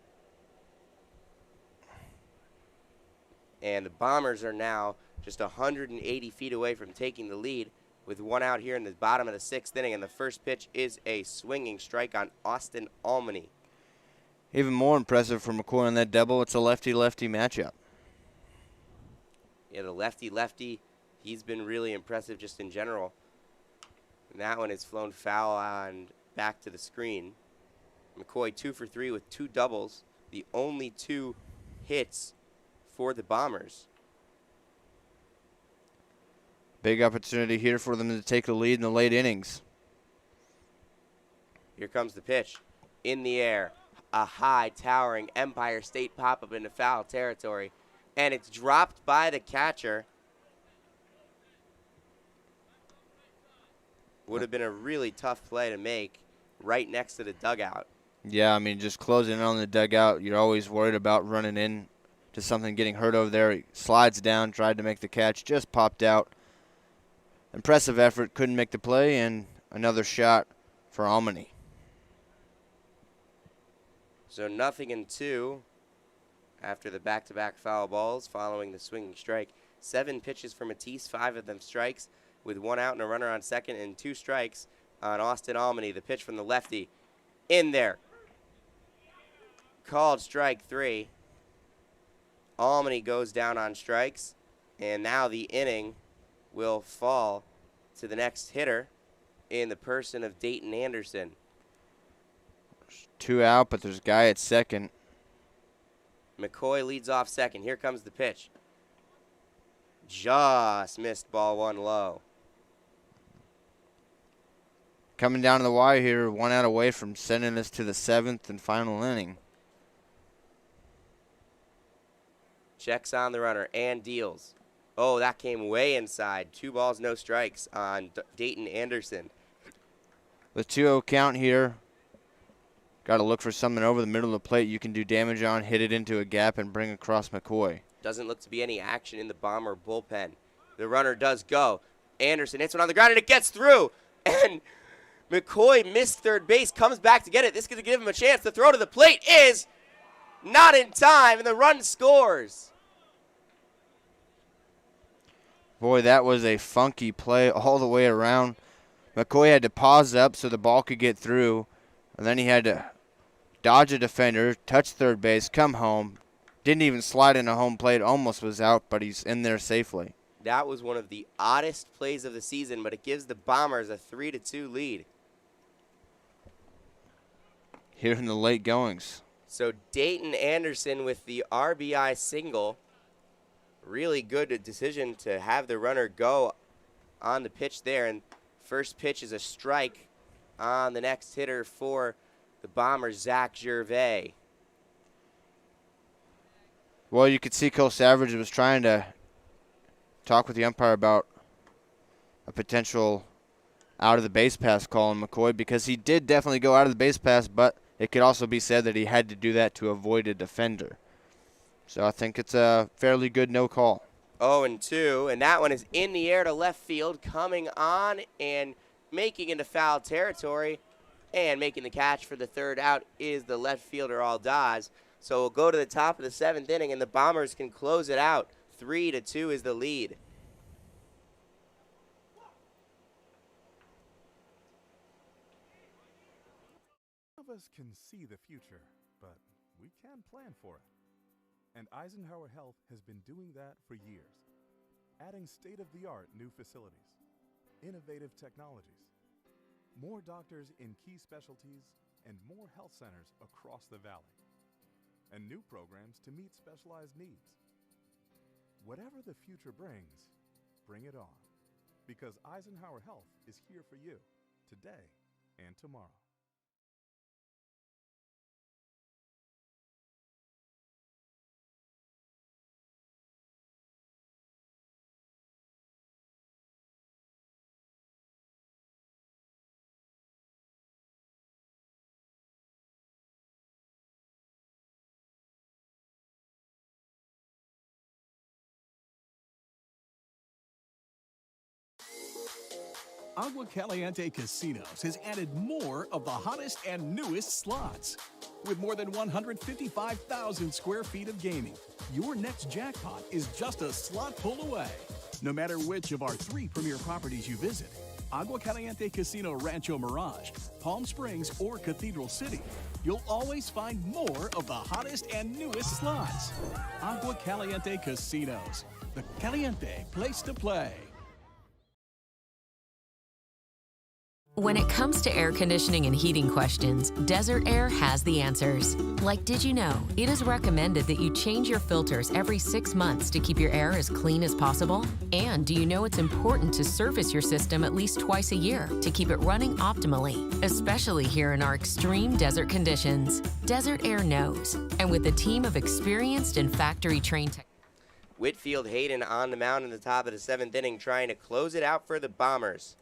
Speaker 1: And the Bombers are now just 180 feet away from taking the lead with 1 out here in the bottom of the 6th inning. And the first pitch is a swinging strike on Austin Almany.
Speaker 2: Even more impressive for McCoy on that double, it's a lefty-lefty matchup.
Speaker 1: Yeah, the lefty-lefty, he's been really impressive just in general. And that one is flown foul and back to the screen. McCoy 2 for 3 with 2 doubles, the only 2 hits for the Bombers.
Speaker 2: Big opportunity here for them to take the lead in the late innings.
Speaker 1: Here comes the pitch. In the air, a high, towering Empire State pop-up into foul territory. And it's dropped by the catcher. Would have been a really tough play to make right next to the dugout.
Speaker 2: Yeah, I mean, just closing in on the dugout, you're always worried about running in to something getting hurt over there. He slides down, tried to make the catch, just popped out. Impressive effort, couldn't make the play, and another shot for Almany.
Speaker 1: So 0-2 after the back-to-back foul balls following the swinging strike. 7 pitches for Matisse, 5 of them strikes, with 1 out and a runner on second and 2 strikes on Austin Almany. The pitch from the lefty in there. Called strike 3. Almany goes down on strikes, and now the inning will fall to the next hitter in the person of Dayton Anderson.
Speaker 2: 2 out, but there's a guy at second.
Speaker 1: McCoy leads off second. Here comes the pitch. Just missed ball 1 low.
Speaker 2: Coming down to the wire here, 1 out away from sending us to the 7th and final inning.
Speaker 1: Checks on the runner and deals. Oh, that came way inside. 2 balls, no strikes on Dayton Anderson.
Speaker 2: The 2-0 count here. Got to look for something over the middle of the plate you can do damage on, hit it into a gap, and bring across McCoy.
Speaker 1: Doesn't look to be any action in the Bomber bullpen. The runner does go. Anderson hits one on the ground, and it gets through. And McCoy missed third base, comes back to get it. This is going to give him a chance. The throw to the plate is not in time, and the run scores.
Speaker 2: Boy, that was a funky play all the way around. McCoy had to pause up so the ball could get through, and then he had to dodge a defender, touch third base, come home. Didn't even slide into home plate, almost was out, but he's in there safely.
Speaker 1: That was one of the oddest plays of the season, but it gives the Bombers a 3-2 lead.
Speaker 2: Here in the late goings.
Speaker 1: So Dayton Anderson with the RBI single. Really good decision to have the runner go on the pitch there. And first pitch is a strike on the next hitter for the Bombers, Zach Gervais.
Speaker 2: Well, you could see Cole Savage was trying to talk with the umpire about a potential out of the base pass call on McCoy, because he did definitely go out of the base pass, but it could also be said that he had to do that to avoid a defender. So I think it's a fairly good no call.
Speaker 1: 0-2, and that one is in the air to left field, coming on and making into foul territory, and making the catch for the third out is the left fielder Aldaz. So we'll go to the top of the 7th inning, and the Bombers can close it out. 3-2 is the lead.
Speaker 8: None of us can see the future, but we can plan for it. And Eisenhower Health has been doing that for years, adding state-of-the-art new facilities, innovative technologies, more doctors in key specialties, and more health centers across the valley, and new programs to meet specialized needs. Whatever the future brings, bring it on, because Eisenhower Health is here for you today and tomorrow.
Speaker 9: Agua Caliente Casinos has added more of the hottest and newest slots. With more than 155,000 square feet of gaming, your next jackpot is just a slot pull away. No matter which of our 3 premier properties you visit, Agua Caliente Casino Rancho Mirage, Palm Springs, or Cathedral City, you'll always find more of the hottest and newest slots. Agua Caliente Casinos, the caliente place to play.
Speaker 7: When it comes to air conditioning and heating questions, Desert Air has the answers. Like, did you know it is recommended that you change your filters every 6 months to keep your air as clean as possible? And do you know it's important to service your system at least twice a year to keep it running optimally, especially here in our extreme desert conditions? Desert Air knows. And with a team of experienced and factory-trained technicians,
Speaker 1: Whitfield Hayden on the mound in the top of the 7th inning, trying to close it out for the Bombers.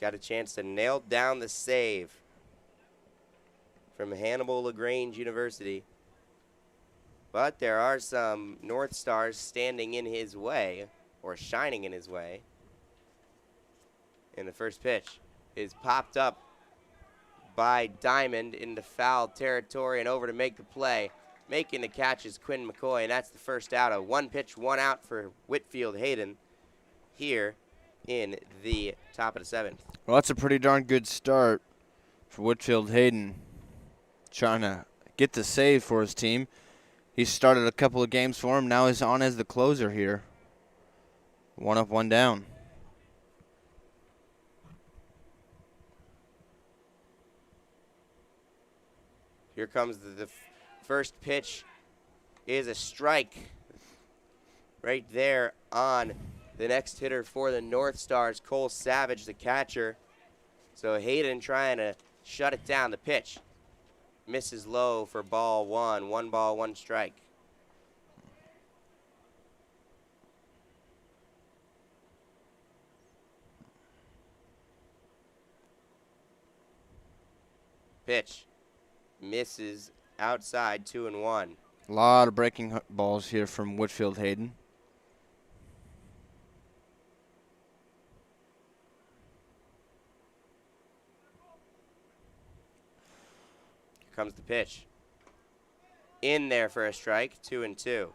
Speaker 1: Got a chance to nail down the save from Hannibal LaGrange University. But there are some North Stars standing in his way, or shining in his way. And the first pitch is popped up by Diamond into foul territory, and over to make the play. Making the catch is Quinn McCoy, and that's the first out. A 1 pitch, 1 out for Whitfield Hayden here in the top of the 7th.
Speaker 2: Well, that's a pretty darn good start for Whitfield Hayden, trying to get the save for his team. He's started a couple of games for him. Now he's on as the closer here. 1 up, 1 down.
Speaker 1: Here comes the first pitch is a strike right there on the next hitter for the North Stars, Cole Savage, the catcher. So Hayden trying to shut it down. The pitch misses low for ball 1. 1 ball, 1 strike. Pitch misses outside, 2-1.
Speaker 2: A lot of breaking balls here from Whitfield Hayden.
Speaker 1: comes the pitch. In there for a strike, 2-2.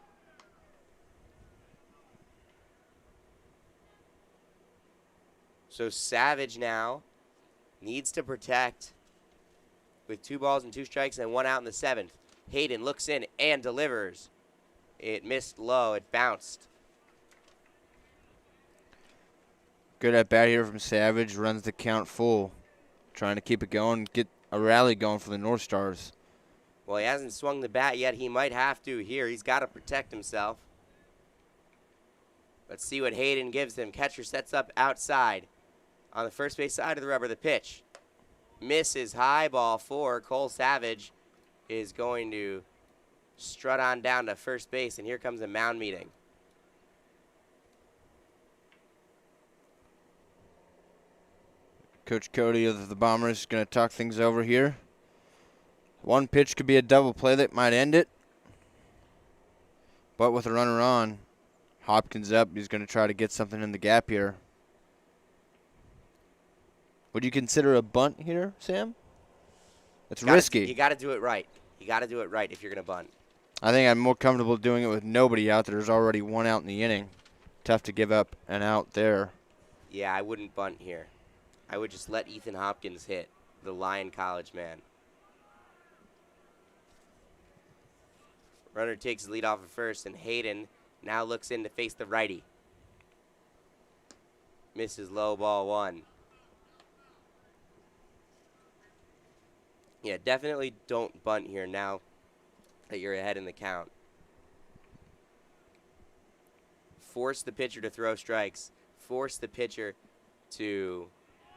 Speaker 1: So Savage now needs to protect with 2 balls and 2 strikes and 1 out in the 7th. Hayden looks in and delivers. It missed low. It bounced.
Speaker 2: Good at bat here from Savage. Runs the count full. Trying to keep it going, get a rally going for the North Stars.
Speaker 1: Well, he hasn't swung the bat yet. He might have to here. He's got to protect himself. Let's see what Hayden gives him. Catcher sets up outside. On the first base side of the rubber, the pitch. Misses high, ball 4. Cole Savage is going to strut on down to first base, and here comes a mound meeting.
Speaker 2: Coach Cody of the Bombers is going to talk things over here. One pitch could be a double play that might end it. But with a runner on, Hopkins up. He's going to try to get something in the gap here. Would you consider a bunt here, Sam? It's risky.
Speaker 1: You got to do it right. You got to do it right if you're going to bunt.
Speaker 2: I think I'm more comfortable doing it with nobody out there. There's already 1 out in the inning. Tough to give up an out there.
Speaker 1: Yeah, I wouldn't bunt here. I would just let Ethan Hopkins hit, the Lyon College man. Runner takes the lead off at first, and Hayden now looks in to face the righty. Misses low, ball 1. Yeah, definitely don't bunt here now that you're ahead in the count. Force the pitcher to throw strikes. Force the pitcher to,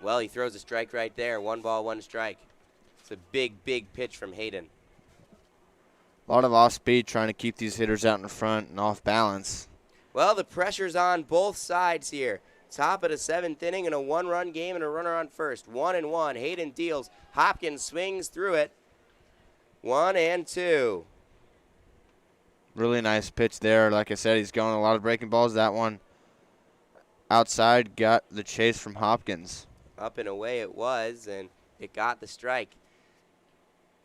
Speaker 1: well, he throws a strike right there. 1 ball, 1 strike. It's a big, big pitch from Hayden.
Speaker 2: A lot of off speed trying to keep these hitters out in front and off balance.
Speaker 1: Well, the pressure's on both sides here. Top of the 7th inning in a 1-run game and a runner on first. 1-1. Hayden deals. Hopkins swings through it. 1-2.
Speaker 2: Really nice pitch there. Like I said, he's going a lot of breaking balls. That one outside got the chase from Hopkins.
Speaker 1: Up and away it was, and it got the strike.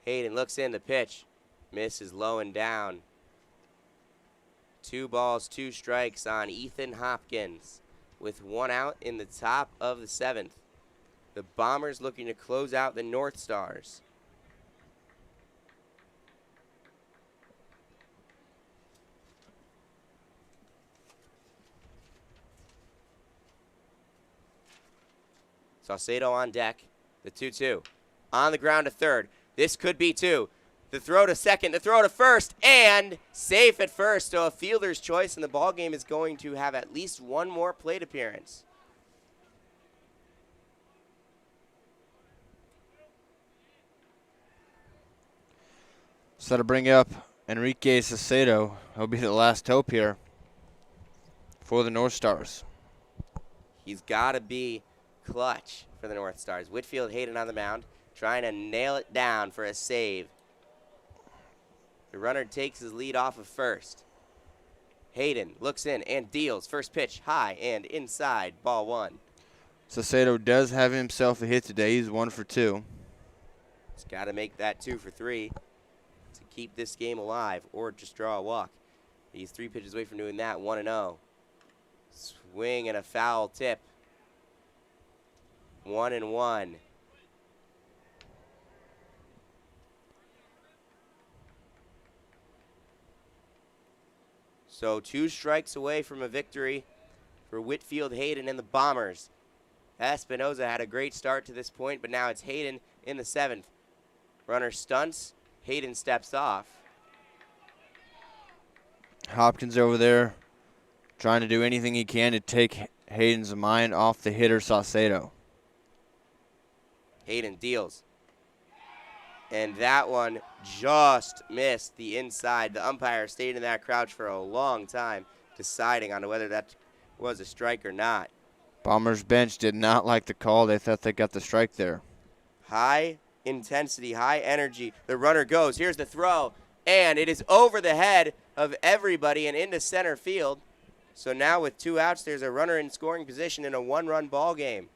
Speaker 1: Hayden looks in the pitch. Misses low and down. 2 balls, 2 strikes on Ethan Hopkins with 1 out in the top of the 7th. The Bombers looking to close out the North Stars. Saucedo on deck. The 2-2. On the ground to third. This could be 2. The throw to second, the throw to first, and safe at first. So a fielder's choice, and the ball game is going to have at least 1 more plate appearance.
Speaker 2: So to bring up Enrique Saucedo, he'll be the last hope here for the North Stars.
Speaker 1: He's got to be clutch for the North Stars. Whitfield Hayden on the mound, trying to nail it down for a save. The runner takes his lead off of first. Hayden looks in and deals. First pitch high and inside, ball 1.
Speaker 2: Saucedo does have himself a hit today. He's 1 for 2.
Speaker 1: He's got to make that 2 for 3 to keep this game alive or just draw a walk. He's 3 pitches away from doing that, 1-0. Swing and a foul tip. 1-1. So 2 strikes away from a victory for Whitfield Hayden and the Bombers. Espinoza had a great start to this point, but now it's Hayden in the 7th. Runner stunts. Hayden steps off.
Speaker 2: Hopkins over there trying to do anything he can to take Hayden's mind off the hitter Saucedo.
Speaker 1: Hayden deals. And that one just missed the inside. The umpire stayed in that crouch for a long time, deciding on whether that was a strike or not.
Speaker 2: Bombers bench did not like the call. They thought they got the strike there.
Speaker 1: High intensity, high energy. The runner goes. Here's the throw. And it is over the head of everybody and into center field. So now with 2 outs, there's a runner in scoring position in a 1-run ball game.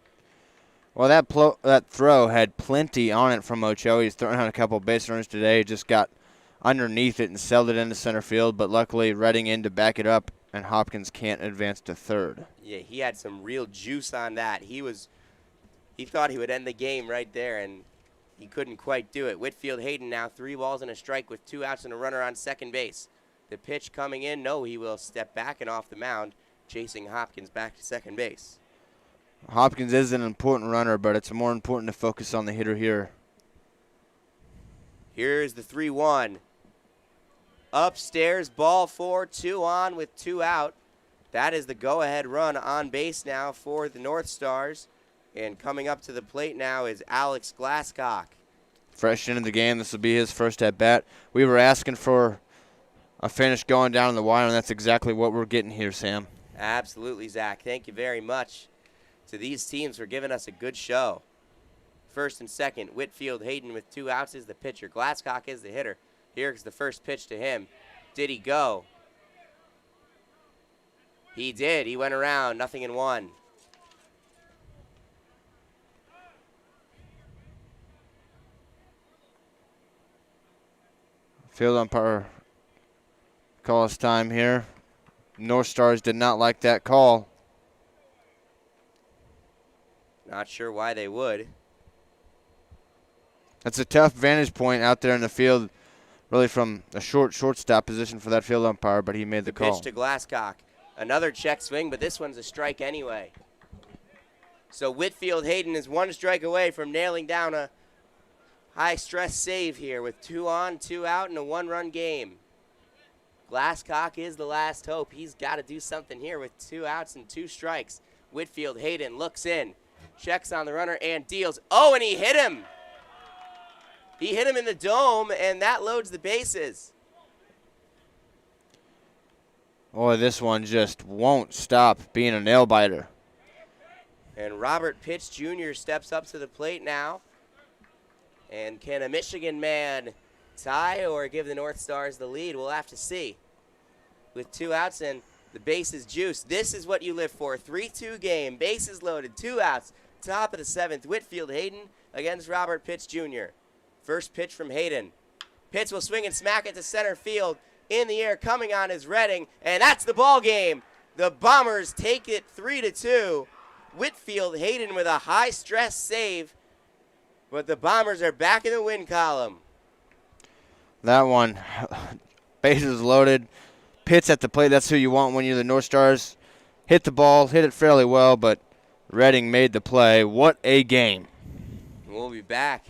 Speaker 2: Well, that throw had plenty on it from Ochoa. He's thrown out a couple base runners today. Just got underneath it and sailed it into center field, but luckily Redding in to back it up, and Hopkins can't advance to third.
Speaker 1: Yeah, he had some real juice on that. He thought he would end the game right there, and he couldn't quite do it. Whitfield Hayden now 3 balls and a strike with 2 outs and a runner on second base. The pitch coming in, no, he will step back and off the mound, chasing Hopkins back to second base.
Speaker 2: Hopkins is an important runner, but it's more important to focus on the hitter here.
Speaker 1: Here's the 3-1. Upstairs, ball 4, 2 on with 2 out. That is the go-ahead run on base now for the North Stars. And coming up to the plate now is Alex Glasscock.
Speaker 2: Fresh into the game, this will be his first at-bat. We were asking for a finish going down the wire, and that's exactly what we're getting here, Sam.
Speaker 1: Absolutely, Zach. Thank you very much to these teams for giving us a good show. First and second, Whitfield Hayden with 2 outs is the pitcher. Glasscock is the hitter. Here's the first pitch to him. Did he go? He did. He went around. 0-1.
Speaker 2: Field umpire calls time here. North Stars did not like that call.
Speaker 1: Not sure why they would.
Speaker 2: That's a tough vantage point out there in the field, really from a shortstop position for that field umpire, but he made the call.
Speaker 1: Pitch to Glasscock. Another check swing, but this one's a strike anyway. So Whitfield Hayden is 1 strike away from nailing down a high-stress save here with 2 on, 2 out, and a 1-run game. Glasscock is the last hope. He's got to do something here with 2 outs and 2 strikes. Whitfield Hayden looks in, checks on the runner, and deals. Oh, and he hit him. He hit him in the dome, and that loads the bases.
Speaker 2: Boy, this one just won't stop being a nail-biter.
Speaker 1: And Robert Pitts Jr. steps up to the plate now. And can a Michigan man tie or give the North Stars the lead? We'll have to see. With 2 outs and the bases juiced, this is what you live for. 3-2 game, bases loaded, 2 outs, top of the 7th. Whitfield Hayden against Robert Pitts Jr. First pitch from Hayden. Pitts will swing and smack it to center field. In the air, coming on is Redding, and that's the ball game. The Bombers take it 3-2. Whitfield Hayden with a high-stress save, but the Bombers are back in the win column.
Speaker 2: That one, bases loaded. Pitts at the plate, that's who you want when you're the North Stars. Hit the ball, hit it fairly well, but Redding made the play. What a game.
Speaker 1: We'll be back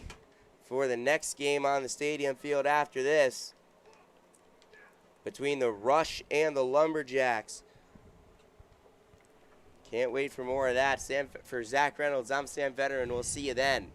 Speaker 1: for the next game on the stadium field after this, between the Rush and the Lumberjacks. Can't wait for more of that. For Zach Reynolds, I'm Sam Veteran. We'll see you then.